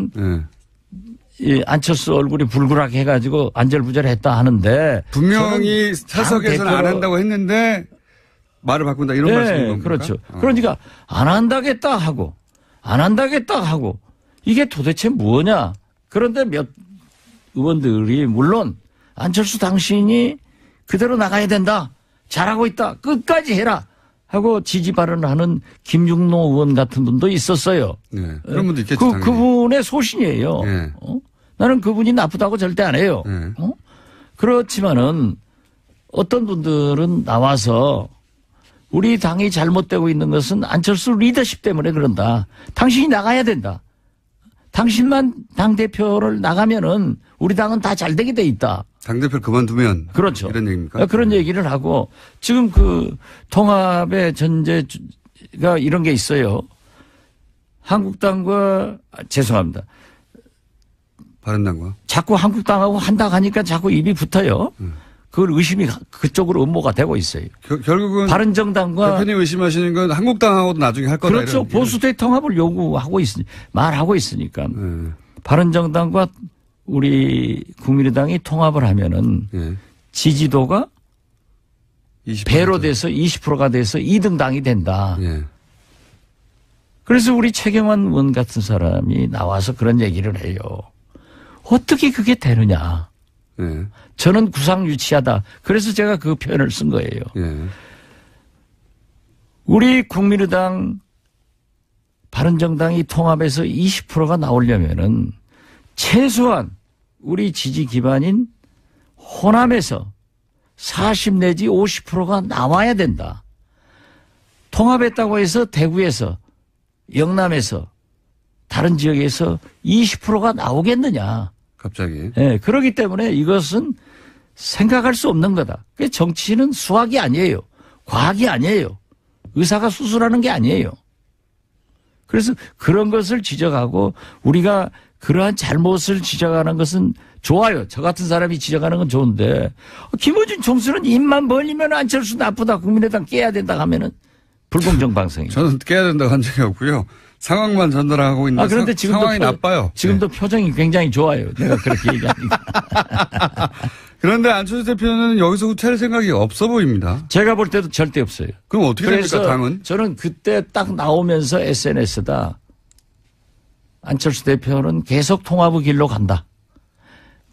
이 안철수 얼굴이 불그랗게 해가지고 안절부절했다 하는데 분명히 사석에서는 안 한다고 했는데 말을 바꾼다 이런 말씀인 겁니까? 그렇죠. 그러니까 안 한다겠다 하고 안 한다겠다 하고 이게 도대체 뭐냐. 그런데 몇 의원들이 물론 안철수 당신이 그대로 나가야 된다. 잘하고 있다. 끝까지 해라. 하고 지지 발언을 하는 김중노 의원 같은 분도 있었어요. 네. 그런 분도 있겠죠. 그분의 소신이에요. 네. 나는 그분이 나쁘다고 절대 안 해요. 네. 그렇지만은 어떤 분들은 나와서 우리 당이 잘못되고 있는 것은 안철수 리더십 때문에 그런다. 당신이 나가야 된다. 당신만 당대표를 나가면은 우리 당은 다 잘 되게 돼 있다. 당대표를 그만두면. 그렇죠. 이런 얘기입니까? 그런 얘기를 하고 지금 그 통합의 전제가 이런 게 있어요. 한국당과 죄송합니다. 바른당과. 자꾸 한국당하고 한다 하니까 자꾸 입이 붙어요. 그걸 의심이 그쪽으로 음모가 되고 있어요. 결국은 바른정당과 대표님 의심하시는 건 한국당하고도 나중에 할 거다. 그렇죠. 보수대 통합을 요구하고 말하고 있으니까. 바른정당과 우리 국민의당이 통합을 하면은 지지도가 20%. 배로 돼서 20%가 돼서 2등 당이 된다. 그래서 우리 최경환 의원 같은 사람이 나와서 그런 얘기를 해요. 어떻게 그게 되느냐. 저는 구상유치하다. 그래서 제가 그 표현을 쓴 거예요. 우리 국민의당 바른정당이 통합해서 20%가 나오려면은 최소한 우리 지지 기반인 호남에서 40 내지 50%가 나와야 된다. 통합했다고 해서 대구에서 영남에서 다른 지역에서 20%가 나오겠느냐. 갑자기. 네, 그렇기 때문에 이것은 생각할 수 없는 거다. 정치는 수학이 아니에요. 과학이 아니에요. 의사가 수술하는 게 아니에요. 그래서 그런 것을 지적하고 우리가 그러한 잘못을 지적하는 것은 좋아요. 저 같은 사람이 지적하는 건 좋은데 김어준 총수는 입만 벌리면 안철수 나쁘다 국민의당 깨야 된다 하면은 불공정 방송이에요. 저는 깨야 된다고 한 적이 없고요. 상황만 전달하고 있는 그런데 지금도 상황이 나빠요. 지금도 표정이 굉장히 좋아요. 내가 그렇게 얘기하니까. 그런데 안철수 대표는 여기서 후퇴할 생각이 없어 보입니다. 제가 볼 때도 절대 없어요. 그럼 어떻게 됩니까, 당은? 저는 그때 딱 나오면서 SNS다. 안철수 대표는 계속 통합의 길로 간다.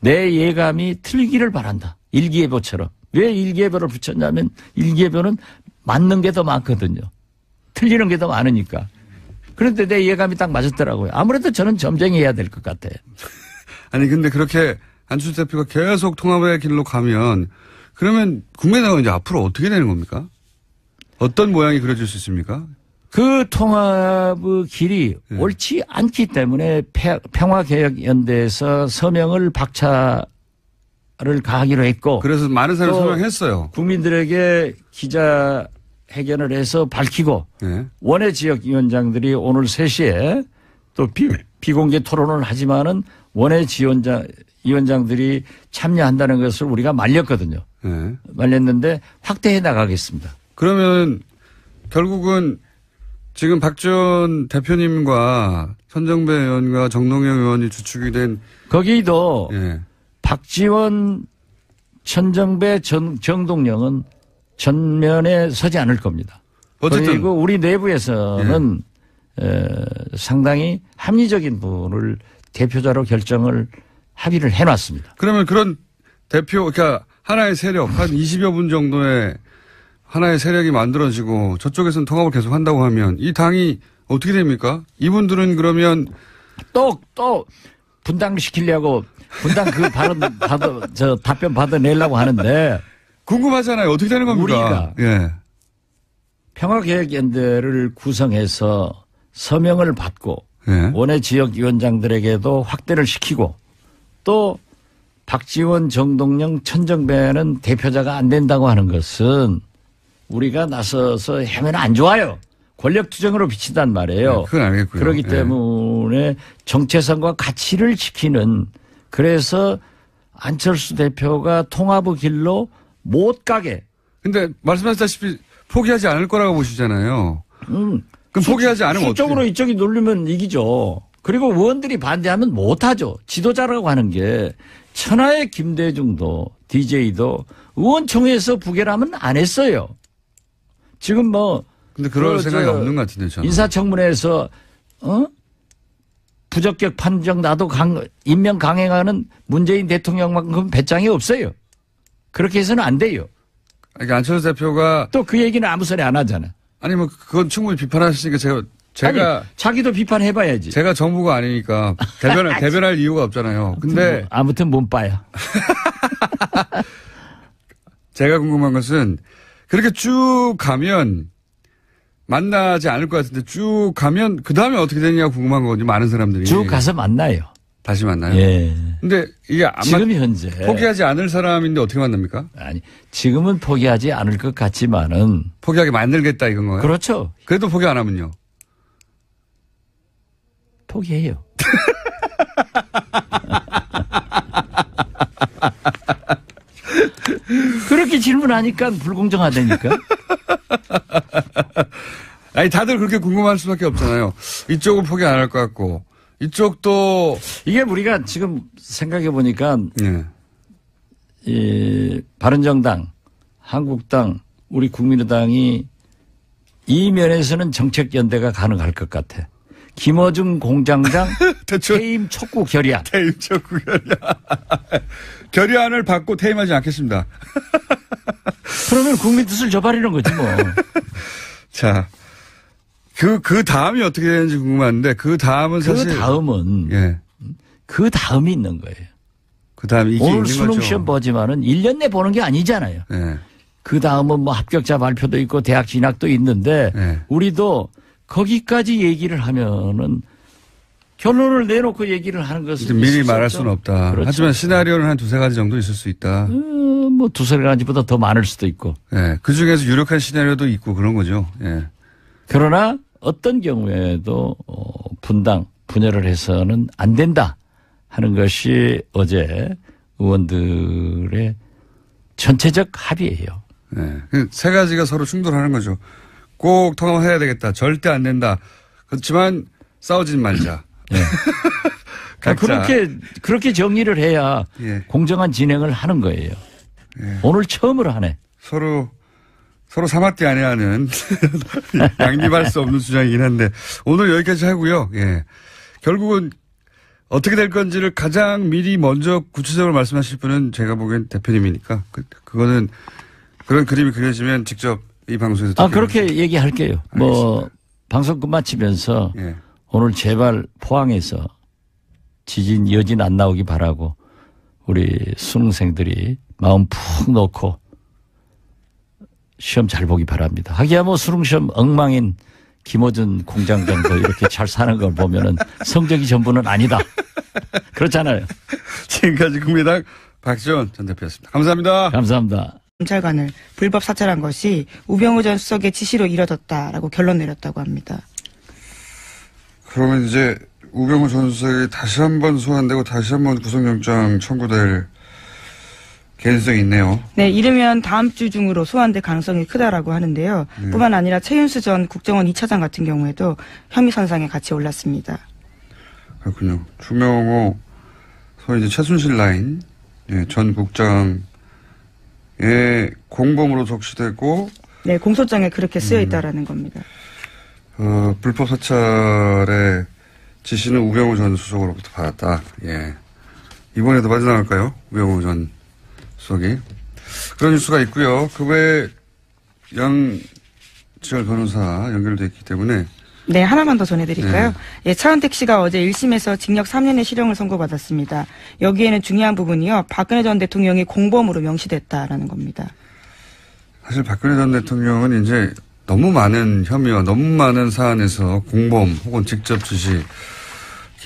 내 예감이 틀리기를 바란다. 일기예보처럼. 왜 일기예보를 붙였냐면 일기예보는 맞는 게 더 많거든요. 틀리는 게 더 많으니까. 그런데 내 예감이 딱 맞았더라고요. 아무래도 저는 점쟁이해야 될 것 같아요. 아니 근데 그렇게 안철수 대표가 계속 통합의 길로 가면 그러면 국민의당은 이제 앞으로 어떻게 되는 겁니까? 어떤 모양이 그려질 수 있습니까? 그 통합의 길이 옳지 않기 때문에 평화개혁연대에서 서명을 박차를 가하기로 했고. 그래서 많은 사람이 서명했어요. 국민들에게 기자회견을 해서 밝히고 원외 지역위원장들이 오늘 3시에 또 비공개 토론을 하지만은 원외 위원장들이 참여한다는 것을 우리가 말렸거든요. 말렸는데 확대해 나가겠습니다. 그러면 결국은 지금 박지원 대표님과 천정배 의원과 정동영 의원이 주축이 된 거기도 박지원, 천정배, 정동영은 전면에 서지 않을 겁니다. 어쨌든 그리고 우리 내부에서는 상당히 합리적인 분을 대표자로 결정을 합의를 해놨습니다. 그러면 그런 대표, 그러니까 하나의 세력, 한 20여 분 정도의 하나의 세력이 만들어지고 저쪽에서는 통합을 계속 한다고 하면 이 당이 어떻게 됩니까? 이분들은 그러면 또 분당시키려고 분당 그 답변 받아내려고 하는데 궁금하잖아요. 어떻게 되는 겁니까? 우리가 평화개혁연대를 구성해서 서명을 받고 원외 지역위원장들에게도 확대를 시키고 또 박지원, 정동영, 천정배는 대표자가 안 된다고 하는 것은 우리가 나서서 하면 안 좋아요. 권력 투쟁으로 비친단 말이에요. 그건 알겠고요. 그렇기 때문에 정체성과 가치를 지키는 그래서 안철수 대표가 통합의 길로 못 가게. 근데 말씀하셨다시피 포기하지 않을 거라고 보시잖아요. 그럼 포기하지 않으면 수적으로 어떻게? 이쪽이 누르면 이기죠. 그리고 의원들이 반대하면 못하죠. 지도자라고 하는 게 천하의 김대중도 DJ도 의원총회에서 부결하면 안 했어요. 지금 뭐 근데 그럴 생각이 없는 것 같은데 저는. 인사청문회에서 부적격 판정 나도 임명 강행하는 문재인 대통령만큼 배짱이 없어요. 그렇게 해서는 안 돼요. 그러니까 안철수 대표가 또 그 얘기는 아무 소리 안 하잖아. 아니 뭐 그건 충분히 비판하시니까 제가 아니, 자기도 비판해봐야지. 제가 정부가 아니니까 대변할 이유가 없잖아요. 근데 아무튼 몸빠야. 제가 궁금한 것은 그렇게 쭉 가면 만나지 않을 것 같은데 쭉 가면 그 다음에 어떻게 되느냐 궁금한 거거든요. 많은 사람들이. 쭉 가서 만나요. 다시 만나요? 예. 근데 이게 지금 현재 포기하지 않을 사람인데 어떻게 만납니까? 아니, 지금은 포기하지 않을 것 같지만은 포기하게 만들겠다 이건 거예요? 그렇죠. 그래도 포기 안 하면요? 포기해요. 그렇게 질문하니까 불공정하다니까. 아니 다들 그렇게 궁금할 수밖에 없잖아요. 이쪽은 포기 안 할 것 같고 이쪽도 이게 우리가 지금 생각해 보니까 네. 이 바른정당, 한국당, 우리 국민의당이 이 면에서는 정책 연대가 가능할 것 같아. 김어준 공장장 퇴임 촉구 결의안. 퇴임 촉구 결의안. 결의안을 받고 퇴임하지 않겠습니다. 그러면 국민 뜻을 저버리는 거지 뭐. 자, 그 다음이 어떻게 되는지 궁금한데 그 다음은 사실 그 다음은 예. 그 다음이 있는 거예요. 그 다음이 이게 오늘 있는 수능 거죠. 시험 보지만은 1년 내 보는 게 아니잖아요. 예. 그 다음은 뭐 합격자 발표도 있고 대학 진학도 있는데 예. 우리도 거기까지 얘기를 하면은 결론을 내놓고 얘기를 하는 것은 미리 말할 수는 없다. 그렇죠. 하지만 시나리오는 한 두세 가지 정도 있을 수 있다. 뭐 뭐 두세 가지보다 더 많을 수도 있고. 예. 그 중에서 유력한 시나리오도 있고 그런 거죠. 예. 그러나 어떤 경우에도 분당, 분열을 해서는 안 된다 하는 것이 어제 의원들의 전체적 합의예요. 네. 그 세 가지가 서로 충돌하는 거죠. 꼭 통합해야 되겠다. 절대 안 된다. 그렇지만 싸우진 말자. 네. 그렇게 정리를 해야 예. 공정한 진행을 하는 거예요. 예. 오늘 처음으로 하네. 서로 사마띠 안에 하는 양립할 수 없는 주장이긴 한데 오늘 여기까지 하고요. 예. 결국은 어떻게 될 건지를 가장 미리 먼저 구체적으로 말씀하실 분은 제가 보기엔 대표님이니까 그거는 그런 그림이 그려지면 직접 이 방송에서 그렇게 얘기할게요. 알겠습니다. 뭐 방송 끝마치면서 예. 오늘 제발 포항에서 지진 여진 안 나오기 바라고 우리 수능생들이 마음 푹 놓고 시험 잘 보기 바랍니다. 하기야 뭐 수능시험 엉망인 김어준 공장장도 이렇게 잘 사는 걸 보면은 성적이 전부는 아니다. 그렇잖아요. 지금까지 국민의당 박지원 전 대표였습니다. 감사합니다. 감사합니다. 검찰관을 불법 사찰한 것이 우병우 전 수석의 지시로 이뤄졌다라고 결론 내렸다고 합니다. 그러면 이제 우병우 전 수석이 다시 한번 소환되고 다시 한번 구속영장 청구될 개연성이 있네요. 네, 이르면 다음 주 중으로 소환될 가능성이 크다라고 하는데요. 네. 뿐만 아니라 최윤수 전 국정원 2차장 같은 경우에도 혐의 선상에 같이 올랐습니다. 그렇군요. 주명호 소위 이제 최순실 라인 전 국장의 공범으로 적시되고 네, 공소장에 그렇게 쓰여 있다라는 겁니다. 불법 사찰의 지시는 우병우 전 수석으로부터 받았다. 예. 이번에도 빠져나갈까요? 우병우 전 수석이. 그런 뉴스가 있고요. 그 외에 양지열 변호사 연결되어 있기 때문에. 네, 하나만 더 전해드릴까요? 네. 예, 차은택 씨가 어제 1심에서 징역 3년의 실형을 선고받았습니다. 여기에는 중요한 부분이요. 박근혜 전 대통령이 공범으로 명시됐다라는 겁니다. 사실 박근혜 전 대통령은 이제 너무 많은 혐의와 너무 많은 사안에서 공범 혹은 직접 지시기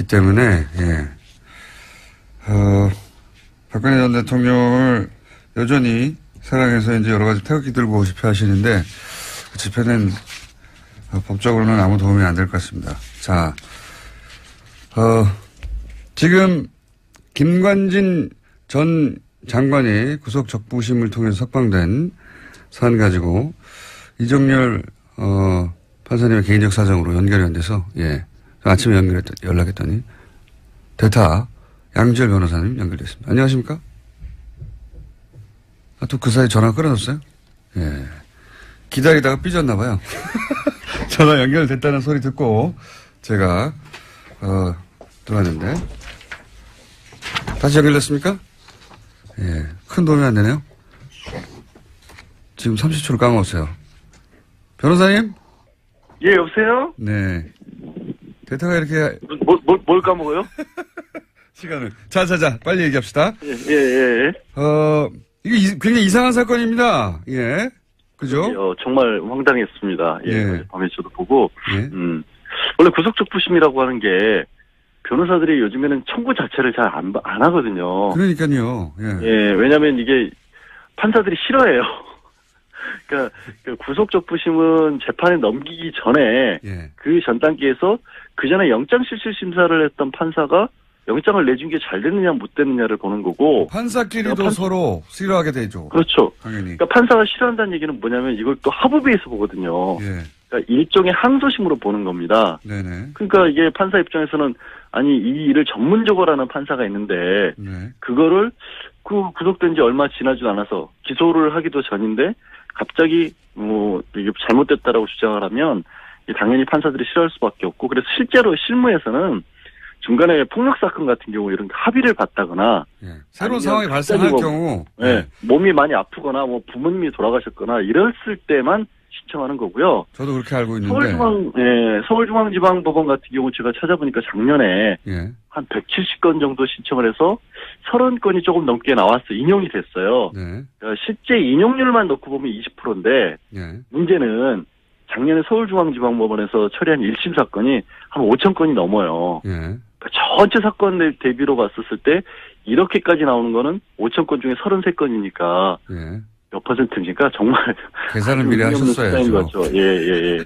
때문에, 예. 박근혜 전 대통령을 여전히 사랑해서 이제 여러 가지 태극기 들고 집회하시는데 그 집회는 법적으로는 아무 도움이 안 될 것 같습니다. 자, 지금 김관진 전 장관이 구속 적부심을 통해서 석방된 사안 가지고 이정열 판사님의 개인적 사정으로 연결이 안 돼서 예 아침에 연락했더니 대타 양지열 변호사님 연결됐습니다. 안녕하십니까? 또 그 사이 전화 끊어졌어요? 예. 기다리다가 삐졌나 봐요. 전화 연결됐다는 소리 듣고 제가 들어왔는데 다시 연결됐습니까? 예. 큰 도움이 안 되네요. 지금 30초를 까먹었어요. 변호사님? 예, 여보세요? 네. 대타가 이렇게. 뭘 까먹어요? 시간을. 자, 빨리 얘기합시다. 예. 이게 굉장히 이상한 사건입니다. 예. 그죠? 정말 황당했습니다. 예. 밤에 저도 보고. 예. 원래 구속적부심이라고 하는 게 변호사들이 요즘에는 청구 자체를 잘 안 하거든요. 그러니까요. 예, 왜냐면 이게 판사들이 싫어해요. 그러니까 구속적부심은 재판에 넘기기 전에 예. 그 전 단계에서 그 전에 영장실질심사를 했던 판사가 영장을 내준 게 잘 됐느냐 못 됐느냐를 보는 거고 판사끼리도 서로 싫어하게 되죠. 그렇죠. 당연히. 그러니까 판사가 싫어한다는 얘기는 뭐냐면 이걸 또 합의에서 보거든요. 예. 그러니까 일종의 항소심으로 보는 겁니다. 네네. 그러니까 이게 판사 입장에서는 아니 이 일을 전문적으로 하는 판사가 있는데 네. 그거를 구속된 지 얼마 지나지도 않아서 기소를 하기도 전인데 갑자기 이게 잘못됐다라고 주장을 하면 당연히 판사들이 싫어할 수밖에 없고 그래서 실제로 실무에서는 중간에 폭력 사건 같은 경우 이런 합의를 받다거나 새로운 상황이 발생할 경우 몸이 많이 아프거나 부모님이 돌아가셨거나 이랬을 때만 신청하는 거고요. 저도 그렇게 알고 있는데 서울중앙지방법원 같은 경우 제가 찾아보니까 작년에 한 170건 정도 신청을 해서 30건이 조금 넘게 나왔어요. 인용이 됐어요. 그러니까 실제 인용률만 놓고 보면 20%인데 문제는 작년에 서울중앙지방법원에서 처리한 1심 사건이 한 5,000건이 넘어요. 전체 사건 대비로 봤었을 때 이렇게까지 나오는 거는 5천 건 중에 33건이니까 예. 몇 %입니까? 정말 계산을 미리 하셨어야죠. 예.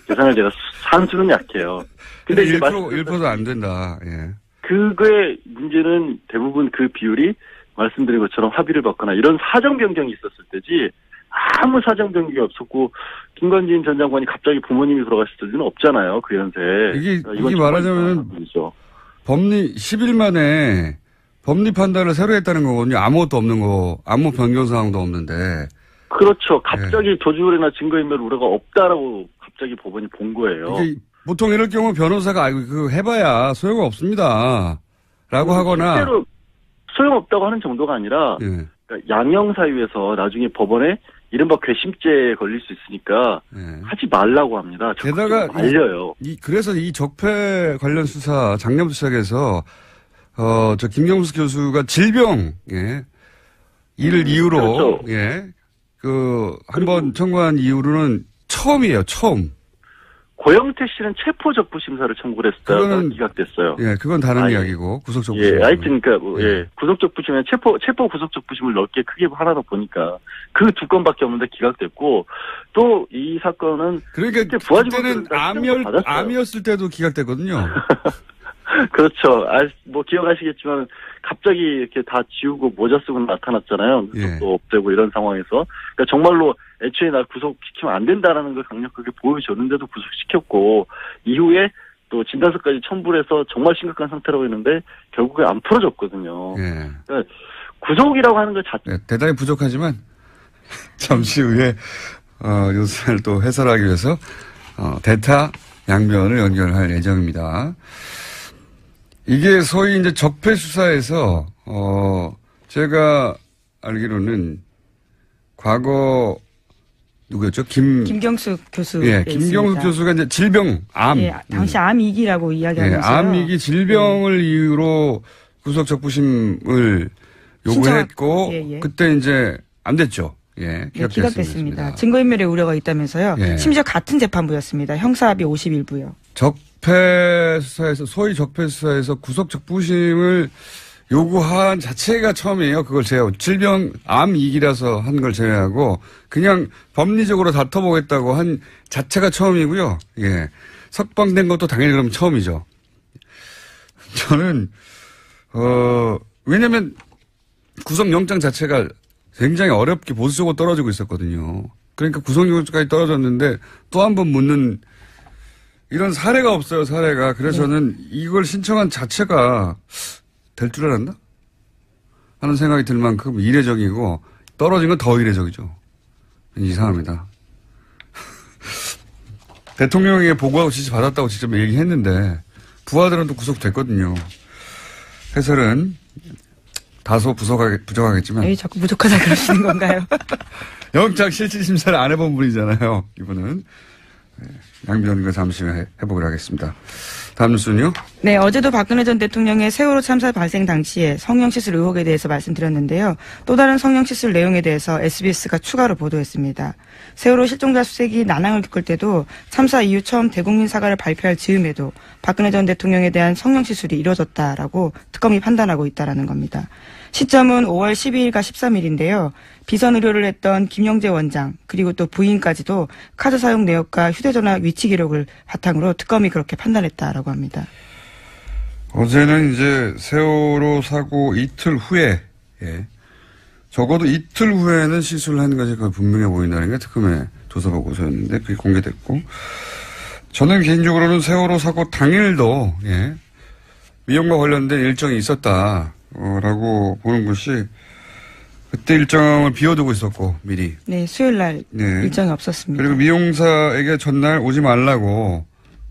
계산을 제가 산수는 약해요. 근데 1%도 안 된다. 예. 그거의 문제는 대부분 그 비율이 말씀드린 것처럼 합의를 받거나 이런 사정 변경이 있었을 때지 아무 사정 변경이 없었고 김관진 전 장관이 갑자기 부모님이 돌아가실 때는 없잖아요. 그 연세에. 이게 말하자면 법리 10일 만에 법리 판단을 새로 했다는 거거든요. 아무것도 없는 거, 아무 변경 사항도 없는데. 그렇죠. 갑자기 조주율이나 증거인멸 우려가 없다라고 갑자기 법원이 본 거예요. 이게 보통 이럴 경우 변호사가 해봐야 소용이 없습니다. 라고 하거나. 실제로 소용없다고 하는 정도가 아니라 예. 그러니까 양형사유에서 나중에 법원에 이른바 궤심죄에 걸릴 수 있으니까 예. 하지 말라고 합니다. 게다가 말려요. 그래서 이 적폐 관련 수사 작년부터 시작해서 김경수 교수가 질병 이를 이유로 그렇죠. 한번 청구한 이후로는 처음이에요. 처음. 고영태 씨는 체포 적부 심사를 청구를 했다가 기각됐어요. 예, 그건 다른 이야기고 구속 적부심. 예, 하여튼 그러니까 구속 적부심에 체포 구속 적부심을 넓게 크게 하나다 보니까 그 2건밖에 없는데 기각됐고 또 이 사건은 그러니까 그때는 암이었을 때도 기각됐거든요. 그렇죠. 뭐 기억하시겠지만 갑자기 이렇게 다 지우고 모자 쓰고 나타났잖아요. 또 없애고 이런 상황에서. 그러니까 정말로 애초에 날 구속시키면 안 된다라는 걸 강력하게 보여줬는데도 구속시켰고 이후에 또 진단서까지 첨부를 해서 정말 심각한 상태라고 했는데 결국에 안 풀어졌거든요. 예. 그러니까 구속이라고 하는 것 자체. 대단히 부족하지만 잠시 후에 요소를 또 해설하기 위해서 대타 양변을 연결할 예정입니다. 이게 소위 이제 적폐 수사에서 제가 알기로는 과거 누구였죠? 김경수 교수. 예, 김경수 교수가 이제 질병, 암. 예, 당시 암이기라고 이야기하면서요. 암이기 질병을 이유로 구속 적부심을 요구했고 그때 이제 안 됐죠. 예, 기각됐습니다. 증거인멸의 우려가 있다면서요. 심지어 같은 재판부였습니다. 형사합의 51부요. 적폐 수사에서 소위 적폐 수사에서 구속 적부심을 요구한 자체가 처음이에요. 그걸 제외하고 질병 암이기라서 한 걸 제외하고 그냥 법리적으로 다퉈보겠다고 한 자체가 처음이고요. 예, 석방된 것도 당연히 그럼 처음이죠. 저는 왜냐하면 구속영장 자체가 굉장히 어렵게 보수적으로 떨어지고 있었거든요. 그러니까 구속영장까지 떨어졌는데 또 한 번 묻는 이런 사례가 없어요. 사례가. 그래서 저는 이걸 신청한 자체가 될 줄 알았나? 하는 생각이 들 만큼 이례적이고 떨어진 건 더 이례적이죠. 이상합니다. 대통령에게 보고하고 지시 받았다고 직접 얘기했는데 부하들은 또 구속됐거든요. 해설은 다소 부족하겠지만. 왜 자꾸 부족하다 그러시는 건가요? 영장 실질심사를 안 해본 분이잖아요. 이분은. 양변과 잠시 후에 해보기로 하겠습니다. 다음 뉴스는요? 네, 어제도 박근혜 전 대통령의 세월호 참사 발생 당시에 성형시술 의혹에 대해서 말씀드렸는데요. 또 다른 성형시술 내용에 대해서 SBS가 추가로 보도했습니다. 세월호 실종자 수색이 난항을 겪을 때도 참사 이후 처음 대국민 사과를 발표할 즈음에도 박근혜 전 대통령에 대한 성형시술이 이뤄졌다라고 특검이 판단하고 있다라는 겁니다. 시점은 5월 12일과 13일인데요. 비선 의료를 했던 김영재 원장 그리고 또 부인까지도 카드 사용 내역과 휴대전화 위치 기록을 바탕으로 특검이 그렇게 판단했다라고 합니다. 어제는 이제 세월호 사고 이틀 후에 적어도 이틀 후에는 시술을 하는 것이 거의 분명해 보인다는 게 특검의 조사 보고서였는데 그게 공개됐고 저는 개인적으로는 세월호 사고 당일도 미용과 관련된 일정이 있었다라고 보는 것이 그때 일정을 비워두고 있었고 미리. 네, 수요일 날 일정이 없었습니다. 그리고 미용사에게 전날 오지 말라고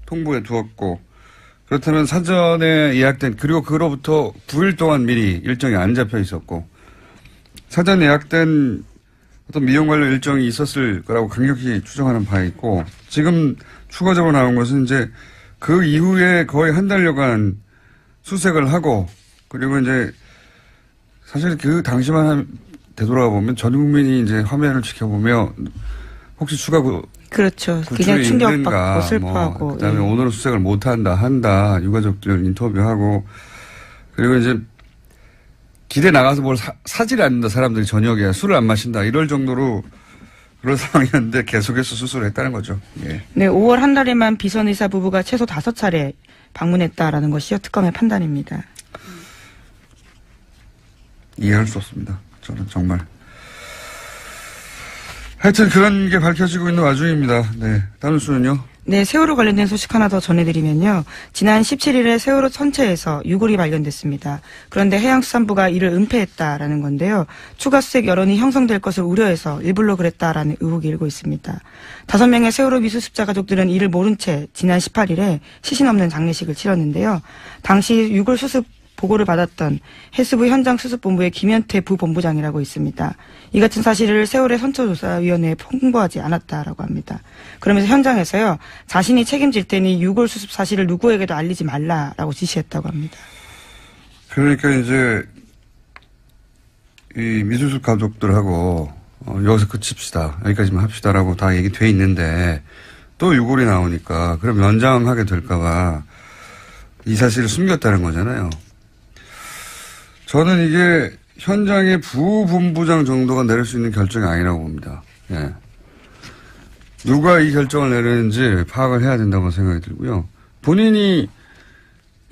통보해 두었고 그렇다면 사전에 예약된 그리고 그로부터 9일 동안 미리 일정이 안 잡혀 있었고 사전 예약된 어떤 미용 관련 일정이 있었을 거라고 강력히 추정하는 바에 있고 지금 추가적으로 나온 것은 이제 그 이후에 거의 한 달여간 수색을 하고 그리고 이제 사실 그 당시만 되돌아가 보면 전 국민이 이제 화면을 지켜보며 혹시 추가 그렇죠. 굉장히 충격받고 슬퍼하고. 그다음에 오늘은 수색을 한다. 유가족들 인터뷰하고. 그리고 이제 길에 나가서 뭘 사질 않는다. 사람들이 저녁에 술을 안 마신다. 이럴 정도로 그런 상황이었는데 계속해서 수술을 했다는 거죠. 예. 네, 5월 한 달에만 비선 의사 부부가 최소 5차례 방문했다라는 것이요. 특검의 판단입니다. 이해할 수 없습니다. 저는 정말. 하여튼 그런 게 밝혀지고 있는 와중입니다. 네. 다음 뉴스는요? 네, 세월호 관련된 소식 하나 더 전해드리면요. 지난 17일에 세월호 선체에서 유골이 발견됐습니다. 그런데 해양수산부가 이를 은폐했다라는 건데요. 추가 수색 여론이 형성될 것을 우려해서 일부러 그랬다라는 의혹이 일고 있습니다. 5명의 세월호 미수습자 가족들은 이를 모른 채 지난 18일에 시신 없는 장례식을 치렀는데요. 당시 유골 수습 보고를 받았던 해수부 현장수습본부의 김현태 부본부장이라고 있습니다. 이 같은 사실을 세월의 선처조사위원회에 통보하지 않았다라고 합니다. 그러면서 현장에서요. 자신이 책임질 테니 유골 수습 사실을 누구에게도 알리지 말라라고 지시했다고 합니다. 그러니까 이제 이 미수습 가족들하고 여기서 그칩시다. 여기까지만 합시다라고 다 얘기돼 있는데 또 유골이 나오니까 그럼 연장하게 될까 봐 이 사실을 숨겼다는 거잖아요. 저는 이게 현장의 부본부장 정도가 내릴 수 있는 결정이 아니라고 봅니다. 예. 누가 이 결정을 내리는지 파악을 해야 된다고 생각이 들고요. 본인이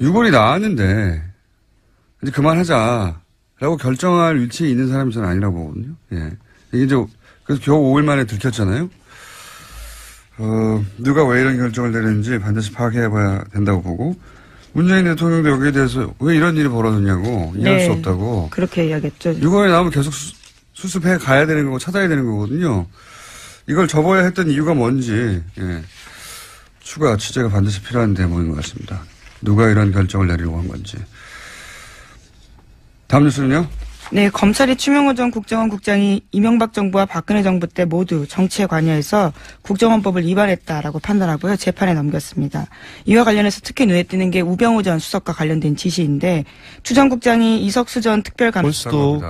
유골이 나왔는데 이제 그만하자라고 결정할 위치에 있는 사람이 저는 아니라고 보거든요. 예. 이게 이제 그래서 겨우 5일 만에 들켰잖아요. 누가 왜 이런 결정을 내리는지 반드시 파악해 봐야 된다고 보고 문재인 대통령도 여기에 대해서 왜 이런 일이 벌어졌냐고 이해할 수 없다고. 그렇게 이야기했죠. 유골이 나오면 계속 수습해 가야 되는 거고 찾아야 되는 거거든요. 이걸 접어야 했던 이유가 뭔지 추가 취재가 반드시 필요한 대목인 것 같습니다. 누가 이런 결정을 내리려고 한 건지. 다음 뉴스는요? 네, 검찰이 추명호 전 국정원 국장이 이명박 정부와 박근혜 정부 때 모두 정치에 관여해서 국정원법을 위반했다라고 판단하고요. 재판에 넘겼습니다. 이와 관련해서 특히 눈에 띄는 게 우병우 전 수석과 관련된 지시인데 추 전 국장이 이석수 전 특별감찰 볼 수도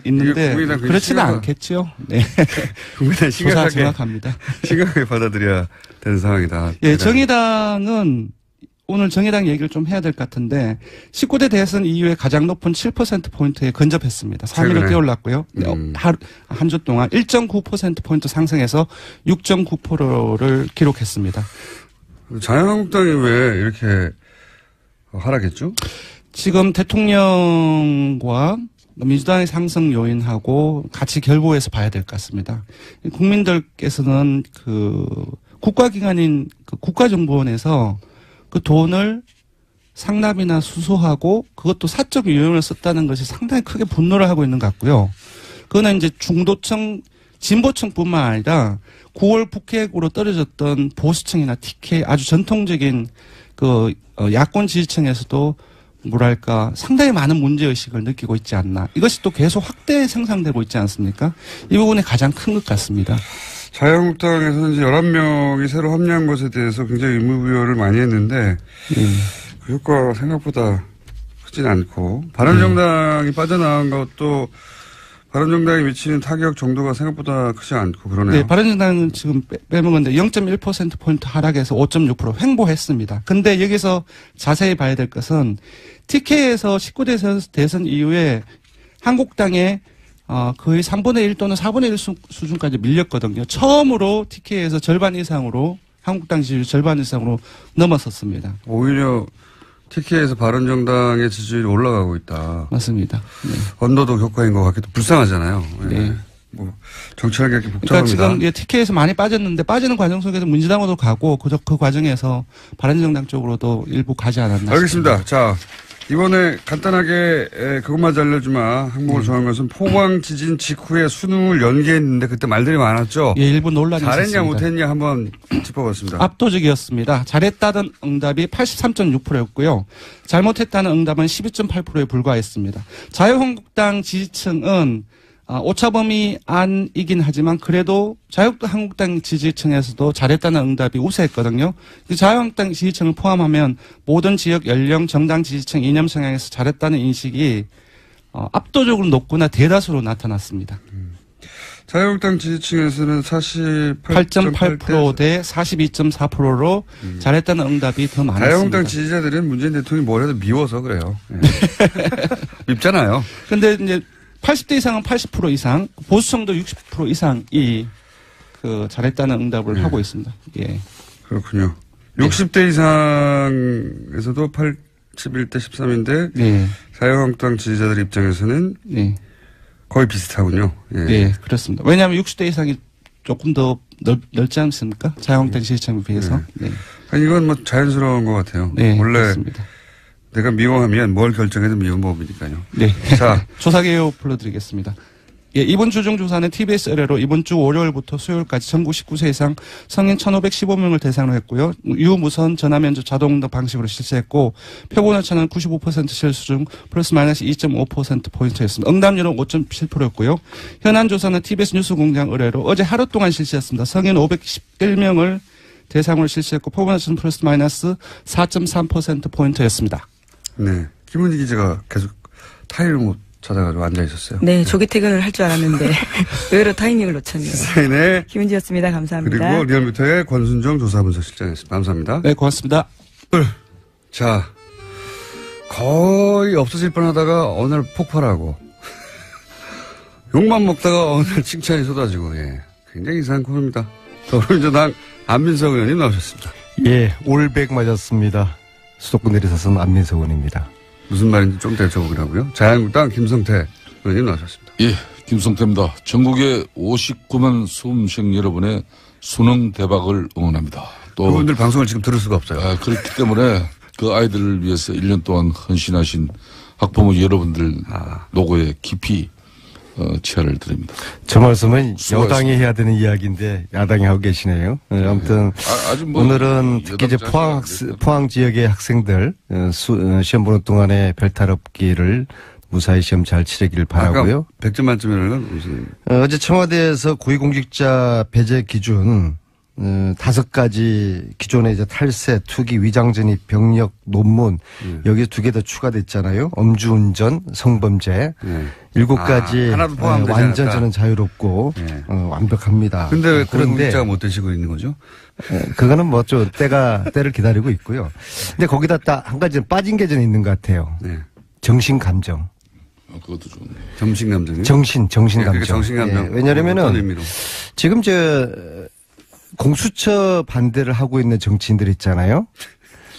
있는데 그렇지는 않겠죠. 네. 국민의 조사 정확합니다. 심각하게 받아들여야 되는 상황이다. 예, 정의당은 오늘 정의당 얘기를 좀 해야 될 것 같은데 19대 대선 이후에 가장 높은 7%포인트에 근접했습니다. 3위로 뛰어올랐고요. 한 주 동안 1.9%포인트 상승해서 6.9%를 기록했습니다. 자유한국당이 왜 이렇게 하락했죠? 지금 대통령과 민주당의 상승 요인하고 같이 결부해서 봐야 될 것 같습니다. 국민들께서는 그 국가기관인 그 국가정보원에서 그 돈을 상납이나 수수하고 그것도 사적 유용을 썼다는 것이 상당히 크게 분노를 하고 있는 것 같고요. 그거는 이제 중도층, 진보층뿐만 아니라 9월 북핵으로 떨어졌던 보수층이나 TK 아주 전통적인 그 야권 지지층에서도 뭐랄까 상당히 많은 문제의식을 느끼고 있지 않나. 이것이 또 계속 확대 생산되고 있지 않습니까? 이 부분이 가장 큰 것 같습니다. 자유한국당에서는 이제 11명이 새로 합류한 것에 대해서 굉장히 의무부여를 많이 했는데 그 효과가 생각보다 크진 않고 바른정당이 빠져나간 것도 바른정당이 미치는 타격 정도가 생각보다 크지 않고 그러네요. 네, 바른정당은 지금 빼먹었는데 0.1%포인트 하락해서 5.6% 횡보했습니다. 근데 여기서 자세히 봐야 될 것은 TK에서 19대 대선 이후에 한국당의 거의 3분의 1 또는 4분의 1 수준까지 밀렸거든요. 처음으로 TK에서 절반 이상으로 한국당 지지율 절반 이상으로 넘어섰습니다. 오히려 TK에서 바른정당의 지지율이 올라가고 있다. 맞습니다. 네. 언더독 효과인 것 같기도 불쌍하잖아요. 네. 뭐 정치라는 게 이렇게 복잡합니다. 그러니까 지금 TK에서 많이 빠졌는데 빠지는 과정 속에서 민주당으로 가고 그 과정에서 바른정당 쪽으로도 일부 가지 않았나 알겠습니다. 싶습니다. 자. 이번에 간단하게 그것만 알려주마 항목을 정한 것은 포항 지진 직후에 수능을 연기했는데 그때 말들이 많았죠. 예, 일부 논란이 잘했냐 있었습니다. 못했냐 한번 짚어봤습니다. 압도적이었습니다. 잘했다는 응답이 83.6%였고요. 잘못했다는 응답은 12.8%에 불과했습니다. 자유한국당 지지층은 오차범위 안이긴 하지만 그래도 자유한국당 지지층에서도 잘했다는 응답이 우세했거든요. 자유한국당 지지층을 포함하면 모든 지역 연령 정당 지지층 이념 성향에서 잘했다는 인식이 압도적으로 높거나 대다수로 나타났습니다. 자유한국당 지지층에서는 48.8% 대 42.4%로 잘했다는 응답이 더 많았습니다. 자유한국당 지지자들은 문재인 대통령이 뭘 해도 미워서 그래요. 네. 밉잖아요. 그런데 이제 80대 이상은 80% 이상, 보수층도 60% 이상이 그 잘했다는 응답을 하고 있습니다. 예. 그렇군요. 60대 이상에서도 81대 13인데 네. 자유한국당 지지자들 입장에서는 네. 거의 비슷하군요. 예. 네, 그렇습니다. 왜냐하면 60대 이상이 조금 더 넓지 않습니까? 자유한국당 지지층에 비해서. 네. 아니, 이건 뭐 자연스러운 것 같아요. 네, 원래 그렇습니다. 내가 미워하면 뭘 결정해도 미운 법이니까요. 네. 자, 조사개요 불러드리겠습니다. 예, 이번 주 중조사는 TBS 의뢰로 이번 주 월요일부터 수요일까지 전국 19세 이상 성인 1,515명을 대상으로 했고요. 유무선 전화면접 자동응답 방식으로 실시했고 표본 오차는 95% 실수 중 플러스 마이너스 2.5%포인트였습니다. 응답률은 5.7%였고요. 현안 조사는 TBS 뉴스공장 의뢰로 어제 하루 동안 실시했습니다. 성인 511명을 대상으로 실시했고 표본 오차는 플러스 마이너스 4.3%포인트였습니다. 네. 김은희 기자가 계속 타이를 못 찾아가지고 앉아 있었어요. 네, 조기 퇴근을 할 줄 알았는데 의외로 타이밍을 놓쳤네요. 네. 김은지였습니다. 감사합니다. 그리고 리얼미터의 권순정 조사분석실장이었습니다. 감사합니다. 네, 고맙습니다. 자, 거의 없어질 뻔하다가 어느 날 폭발하고 욕만 먹다가 어느 날 칭찬이 쏟아지고 예, 굉장히 이상한 코너입니다. 더불어민주당 안민석 의원님 나오셨습니다. 예, 올백 맞았습니다. 수도권 내리사선 안민석 의원입니다. 무슨 말인지 좀 더 여쭤보라고요. 자유한국당 김성태 의원님 나오셨습니다. 예, 김성태입니다. 전국의 59만 수험생 여러분의 수능 대박을 응원합니다. 또 그분들 방송을 지금 들을 수가 없어요. 그렇기 때문에 그 아이들을 위해서 1년 동안 헌신하신 학부모 여러분들 노고에 깊이 치아를 드립니다. 저 말씀은 수고하셨습니다. 여당이 해야 되는 이야기인데 야당이 하고 계시네요. 아무튼 오늘은 특히 이제 포항 지역의 학생들 시험 보는 동안에 별탈 없기를 무사히 시험 잘 치르기를 바라고요. 100점 만점이라는 건 무슨? 어제 청와대에서 고위공직자 배제 기준 5가지 기존의 이제 탈세, 투기, 위장전입, 병력, 논문 여기 2개 더 추가됐잖아요. 엄주운전, 성범죄 7가지 하나도 포함되지 완전 않았다. 저는 자유롭고 완벽합니다. 근데 왜 고위공직자가 못 되시고 있는 거죠? 그거는 뭐 좀 때를 기다리고 있고요. 근데 거기다 딱 한 가지 빠진 게 좀 있는 것 같아요. 네. 정신 감정. 그것도 좋네요. 정신 감정이요? 정신 감정. 그러니까 정신 감정. 왜냐하면은 지금 공수처 반대를 하고 있는 정치인들 있잖아요.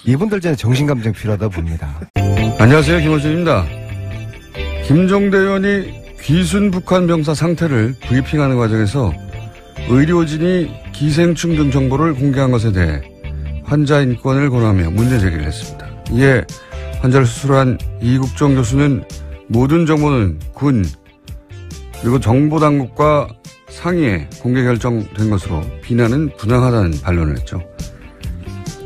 이분들 저는 정신감정 필요하다 봅니다. 안녕하세요. 김호준입니다. 김종대 의원이 귀순 북한 병사 상태를 브리핑하는 과정에서 의료진이 기생충 등 정보를 공개한 것에 대해 환자 인권을 권하며 문제 제기를 했습니다. 이에 환자를 수술한 이국종 교수는 모든 정보는 군 그리고 정보당국과 상위에 공개 결정된 것으로 비난은 부당하다는 반론을 했죠.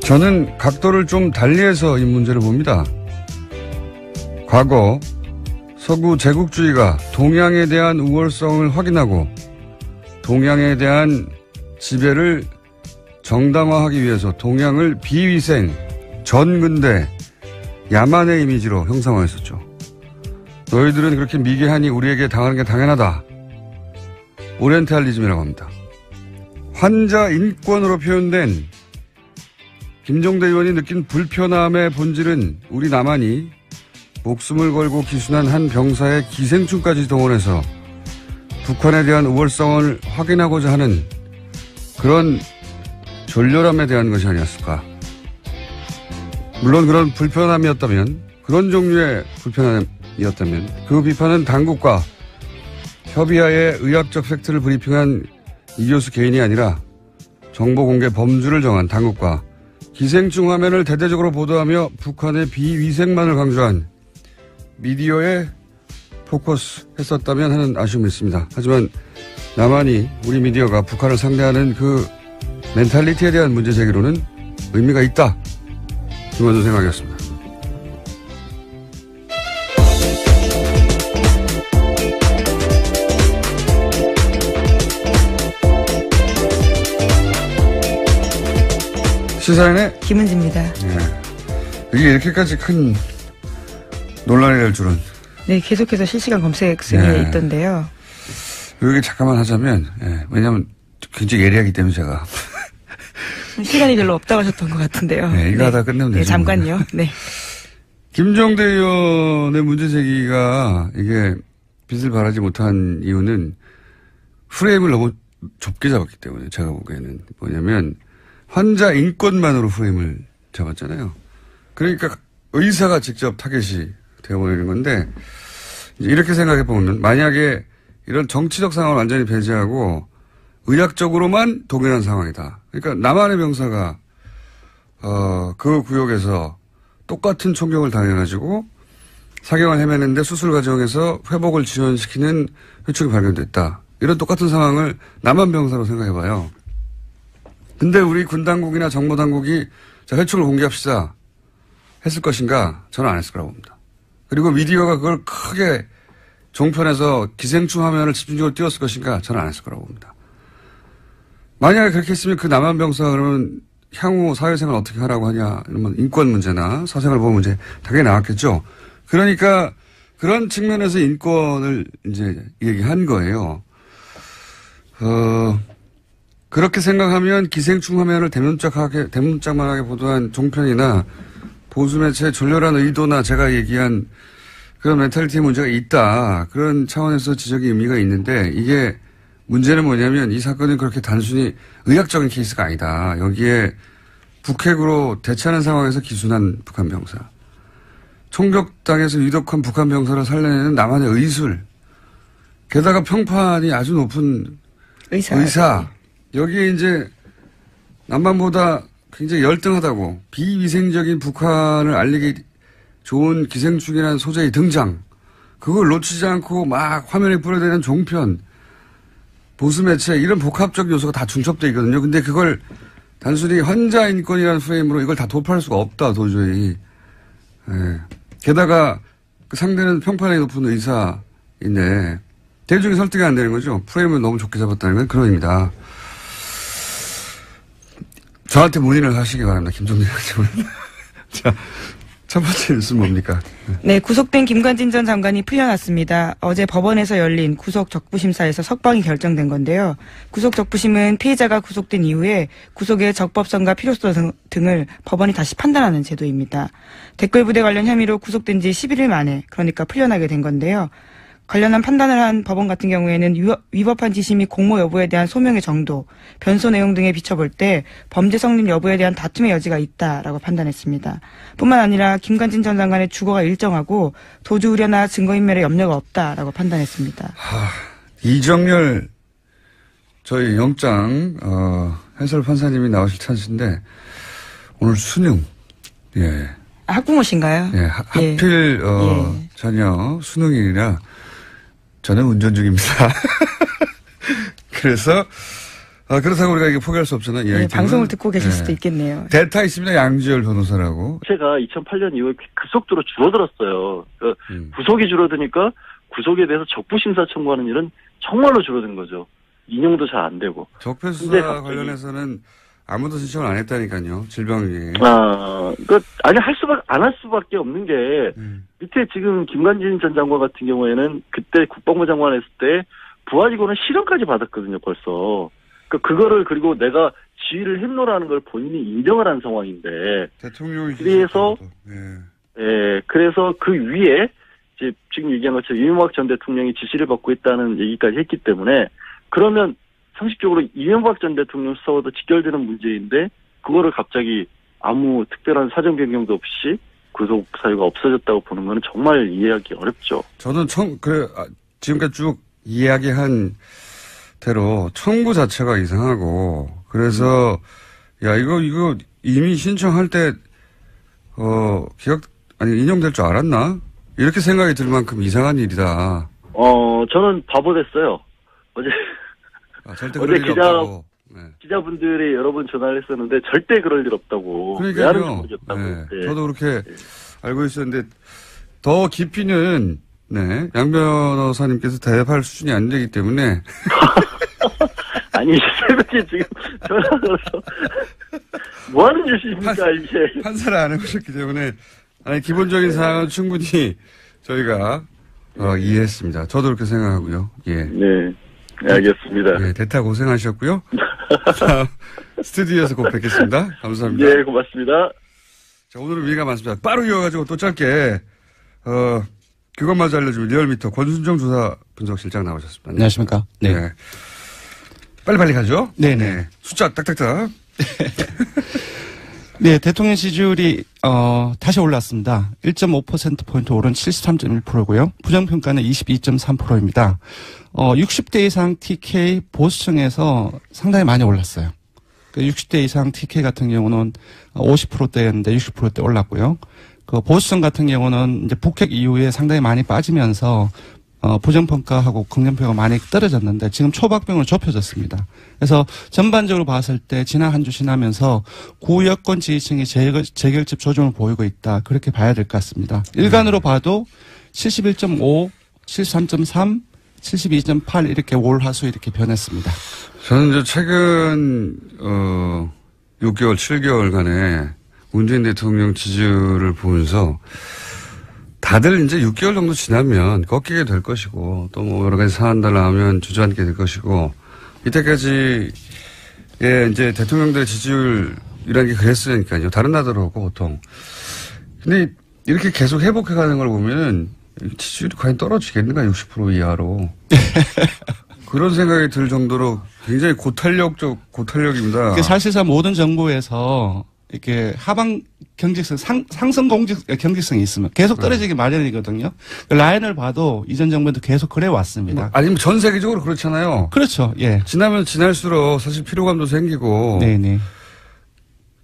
저는 각도를 좀 달리해서 이 문제를 봅니다. 과거 서구 제국주의가 동양에 대한 우월성을 확인하고 동양에 대한 지배를 정당화하기 위해서 동양을 비위생, 전근대, 야만의 이미지로 형상화했었죠. 너희들은 그렇게 미개하니 우리에게 당하는 게 당연하다. 오리엔탈리즘이라고 합니다. 환자 인권으로 표현된 김종대 의원이 느낀 불편함의 본질은 우리 남한이 목숨을 걸고 기순한 한 병사의 기생충까지 동원해서 북한에 대한 우월성을 확인하고자 하는 그런 졸렬함에 대한 것이 아니었을까. 물론 그런 불편함이었다면, 그런 종류의 불편함이었다면 그 비판은 당국과 협의하에 의학적 팩트를 브리핑한 이 교수 개인이 아니라 정보 공개 범주를 정한 당국과 기생충 화면을 대대적으로 보도하며 북한의 비위생만을 강조한 미디어에 포커스 했었다면 하는 아쉬움이 있습니다. 하지만 남한이 우리 미디어가 북한을 상대하는 그 멘탈리티에 대한 문제 제기로는 의미가 있다. 김원준 생각이었습니다. 시사인의 김은지입니다. 네. 이게 이렇게까지 큰 논란이 될 줄은. 네, 계속해서 실시간 검색 순위에 있던데요. 여기 잠깐만 하자면, 예, 왜냐면 굉장히 예리하기 때문에 제가. 시간이 별로 없다고 하셨던 것 같은데요. 네, 이거 하다 끝내면 되죠. 네, 잠깐요. 네. 김종대 의원의 문제 제기가 이게 빚을 발하지 못한 이유는 프레임을 너무 좁게 잡았기 때문에 제가 보기에는 뭐냐면 환자 인권만으로 프레임을 잡았잖아요. 그러니까 의사가 직접 타겟이 되어버리는 건데 이렇게 생각해보면 만약에 이런 정치적 상황을 완전히 배제하고 의학적으로만 동일한 상황이다. 그러니까 남한의 병사가 그 구역에서 똑같은 총격을 당해가지고 사경을 헤매는데 수술 과정에서 회복을 지연시키는 회축이 발견됐다. 이런 똑같은 상황을 남한 병사로 생각해봐요. 근데 우리 군 당국이나 정보 당국이 자, 회축을 공개합시다. 했을 것인가? 저는 안 했을 거라고 봅니다. 그리고 미디어가 그걸 크게 종편에서 기생충 화면을 집중적으로 띄웠을 것인가? 저는 안 했을 거라고 봅니다. 만약에 그렇게 했으면 그 남한 병사가 그러면 향후 사회생활 어떻게 하라고 하냐, 이런 인권 문제나 사생활 보호 문제 당연히 나왔겠죠. 그러니까 그런 측면에서 인권을 이제 얘기한 거예요. 그렇게 생각하면 기생충 화면을 대문짝만하게 보도한 종편이나 보수매체의 졸렬한 의도나 제가 얘기한 그런 멘탈리티 문제가 있다. 그런 차원에서 지적의 의미가 있는데 이게 문제는 뭐냐면 이 사건은 그렇게 단순히 의학적인 케이스가 아니다. 여기에 북핵으로 대치하는 상황에서 기순한 북한 병사. 총격당해서 위독한 북한 병사를 살려내는 남한의 의술. 게다가 평판이 아주 높은 의사. 여기에 이제 남한보다 굉장히 열등하다고 비위생적인 북한을 알리기 좋은 기생충이라는 소재의 등장. 그걸 놓치지 않고 막 화면에 뿌려대는 종편. 보수매체 이런 복합적 요소가 다 중첩되어 있거든요. 근데 그걸 단순히 환자 인권이라는 프레임으로 이걸 다 도파할 수가 없다 도저히. 예. 게다가 그 상대는 평판이 높은 의사인데 대중이 설득이 안 되는 거죠. 프레임을 너무 좁게 잡았다는 건 그런 의미다. 저한테 문의를 하시기 바랍니다. 김종대 의원님. 자, 첫 번째 뉴스는 뭡니까? 네, 구속된 김관진 전 장관이 풀려났습니다. 어제 법원에서 열린 구속 적부심사에서 석방이 결정된 건데요. 구속 적부심은 피해자가 구속된 이후에 구속의 적법성과 필요성 등을 법원이 다시 판단하는 제도입니다. 댓글 부대 관련 혐의로 구속된 지 11일 만에 그러니까 풀려나게 된 건데요. 관련한 판단을 한 법원 같은 경우에는 위법한 지시 및 공모 여부에 대한 소명의 정도, 변소 내용 등에 비춰볼 때 범죄 성립 여부에 대한 다툼의 여지가 있다라고 판단했습니다. 뿐만 아니라 김관진 전 장관의 주거가 일정하고 도주 우려나 증거인멸의 염려가 없다라고 판단했습니다. 이정열 저희 영장 해설 판사님이 나오실 찬스인데 오늘 수능. 예. 학부모신가요? 예. 하필 예. 전혀 수능이라 저는 운전 중입니다. 그래서 그렇다고 우리가 이게 포기할 수 없잖아요. 네, 방송을 듣고 계실 수도 있겠네요. 대타 있습니다. 양지열 변호사라고. 제가 2008년 이후에 급속도로 줄어들었어요. 구속이 줄어드니까 구속에 대해서 적부심사 청구하는 일은 정말로 줄어든 거죠. 인용도 잘 안 되고. 적폐수사 관련해서는 아무도 신청을 안 했다니까요. 질병위에. 안 할 수밖에 없는 게, 밑에 지금 김관진 전 장관 같은 경우에는 그때 국방부 장관 했을 때 부하직원은 실형까지 받았거든요, 벌써. 그거를 그리고 내가 지휘를 했노라는 걸 본인이 인정을 한 상황인데. 대통령이. 그래서, 그래서 그 위에, 이제 지금 얘기한 것처럼 이명박 전 대통령이 지시를 받고 있다는 얘기까지 했기 때문에, 그러면 상식적으로 이명박 전 대통령 수사와도 직결되는 문제인데 그거를 갑자기 아무 특별한 사정 변경도 없이 구속 사유가 없어졌다고 보는 건 정말 이해하기 어렵죠. 저는 지금까지 쭉 이야기한 대로 청구 자체가 이상하고 그래서 이거 이미 신청할 때 인용될 줄 알았나? 이렇게 생각이 들 만큼 이상한 일이다. 저는 바보 됐어요. 절대 그럴 일 없다고. 기자분들이 여러 번 전화를 했었는데 절대 그럴 일 없다고. 그러니까요. 왜 하는지 모르겠다고. 네. 저도 그렇게 알고 있었는데 더 깊이는 양 변호사님께서 대답할 수준이 안 되기 때문에. 아니 새벽에 지금 전화 걸어서 뭐 하는 짓입니까 이게. 판사를 안 해보셨기 때문에 기본적인 사항은 충분히 저희가 이해했습니다. 저도 그렇게 생각하고요. 예. 네. 네, 알겠습니다. 네, 대타 고생하셨고요. 자, 스튜디오에서 꼭 뵙겠습니다. 감사합니다. 예, 고맙습니다. 자, 오늘은 위가 많습니다. 빠르게 이어가지고 또 짧게, 그것마저 알려주면 리얼미터 권순정 조사 분석실장 나오셨습니다. 안녕하십니까. 네. 빨리빨리 가죠? 네네. 숫자 딱딱딱. 네, 대통령 지지율이, 다시 올랐습니다. 1.5%포인트 오른 73.1%고요. 부정평가는 22.3%입니다. 60대 이상 TK 보수층에서 상당히 많이 올랐어요. 60대 이상 TK 같은 경우는 50%대였는데 60%대 올랐고요. 그 보수층 같은 경우는 이제 북핵 이후에 상당히 많이 빠지면서 부정평가하고 긍정평가 많이 떨어졌는데 지금 초박빙으로 좁혀졌습니다. 그래서 전반적으로 봤을 때 지난 한 주 지나면서 구여권 지지층이 재결집 조짐을 보이고 있다. 그렇게 봐야 될 것 같습니다. 일간으로 봐도 71.5, 73.3, 72.8 이렇게 올 하수 이렇게 변했습니다. 저는 이제 최근 6개월, 7개월간의 문재인 대통령 지지율을 보면서 다들 이제 6개월 정도 지나면 꺾이게 될 것이고 또 뭐 여러 가지 사안들 나오면 주저앉게 될 것이고 이때까지의 이제 대통령들의 지지율이라는 게 그랬으니까요. 다른 나라도 그렇고 보통. 근데 이렇게 계속 회복해가는 걸 보면 지지율이 과연 떨어지겠는가 60% 이하로. 그런 생각이 들 정도로 굉장히 고탄력입니다. 사실상 모든 정부에서 이렇게 하방 경직성, 상승 경직성이 있으면 계속 떨어지기 마련이거든요. 라인을 봐도 이전 정부도 계속 그래 왔습니다. 아니면 전 세계적으로 그렇잖아요. 그렇죠. 예. 지나면 지날수록 사실 피로감도 생기고. 네네.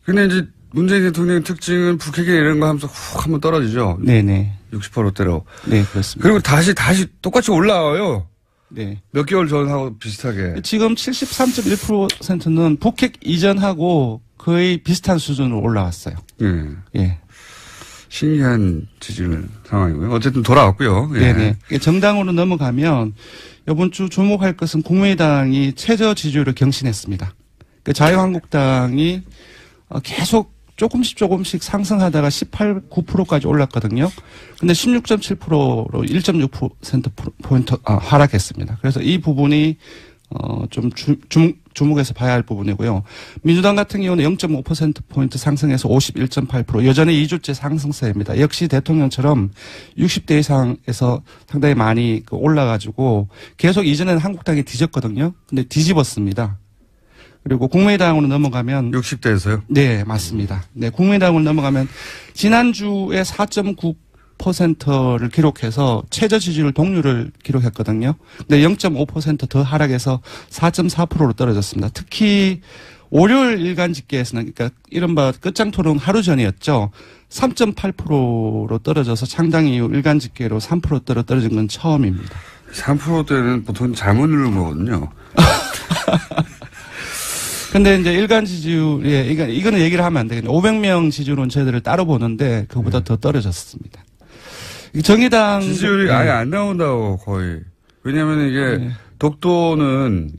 근데 이제 문재인 대통령의 특징은 북핵이 이런 거 하면서 훅 한번 떨어지죠. 네네. 60%대로. 네, 그렇습니다. 그리고 다시 똑같이 올라와요. 네. 몇 개월 전하고 비슷하게. 지금 73.1%는 북핵 이전하고 거의 비슷한 수준으로 올라왔어요. 예. 예. 신기한 지지율 상황이고요. 어쨌든 돌아왔고요. 예. 네네. 정당으로 넘어가면 이번 주 주목할 것은 국민의당이 최저 지지율을 경신했습니다. 자유한국당이 계속 조금씩 상승하다가 18, 9%까지 올랐거든요. 근데 16.7%로 1.6%포인트 하락했습니다. 그래서 이 부분이 좀 주목해서 봐야 할 부분이고요. 민주당 같은 경우는 0.5%포인트 상승해서 51.8%, 여전히 2주째 상승세입니다. 역시 대통령처럼 60대 이상에서 상당히 많이 올라가지고 계속 이전에는 한국당이 뒤졌거든요. 근데 뒤집었습니다. 그리고 국민의당으로 넘어가면 60대에서요? 네, 맞습니다. 네, 국민의당으로 넘어가면 지난주에 4.9%를 기록해서 최저 지지율 동률을 기록했거든요. 근데 0.5% 더 하락해서 4.4%로 떨어졌습니다. 특히 월요일 일간 집계에서는 그러니까 이른바 끝장 토론 하루 전이었죠. 3.8%로 떨어져서 창당 이후 일간 집계로 3%대로 떨어진 건 처음입니다. 3%대는 보통 잘못 누른 거거든요. 근데 이제 일간 지지율, 이거는 얘기를 하면 안 되겠네요. 500명 지지율은 저희들을 따로 보는데 그거보다 더 떨어졌습니다. 정의당. 지지율이 아예 안 나온다고 거의. 왜냐면 이게 독도는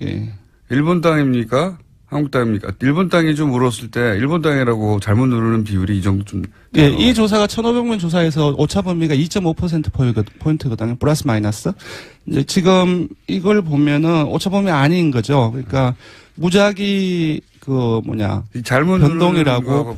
일본 땅입니까? 한국 땅입니까? 일본 땅이 좀 울었을 때 일본 땅이라고 잘못 누르는 비율이 이 정도 좀. 예, 이 조사가 1,500명 조사에서 오차 범위가 2.5%포인트거든요. 플러스 마이너스. 이제 지금 이걸 보면은 오차 범위 아닌 거죠. 그러니까 무작위 잘못 변동이라고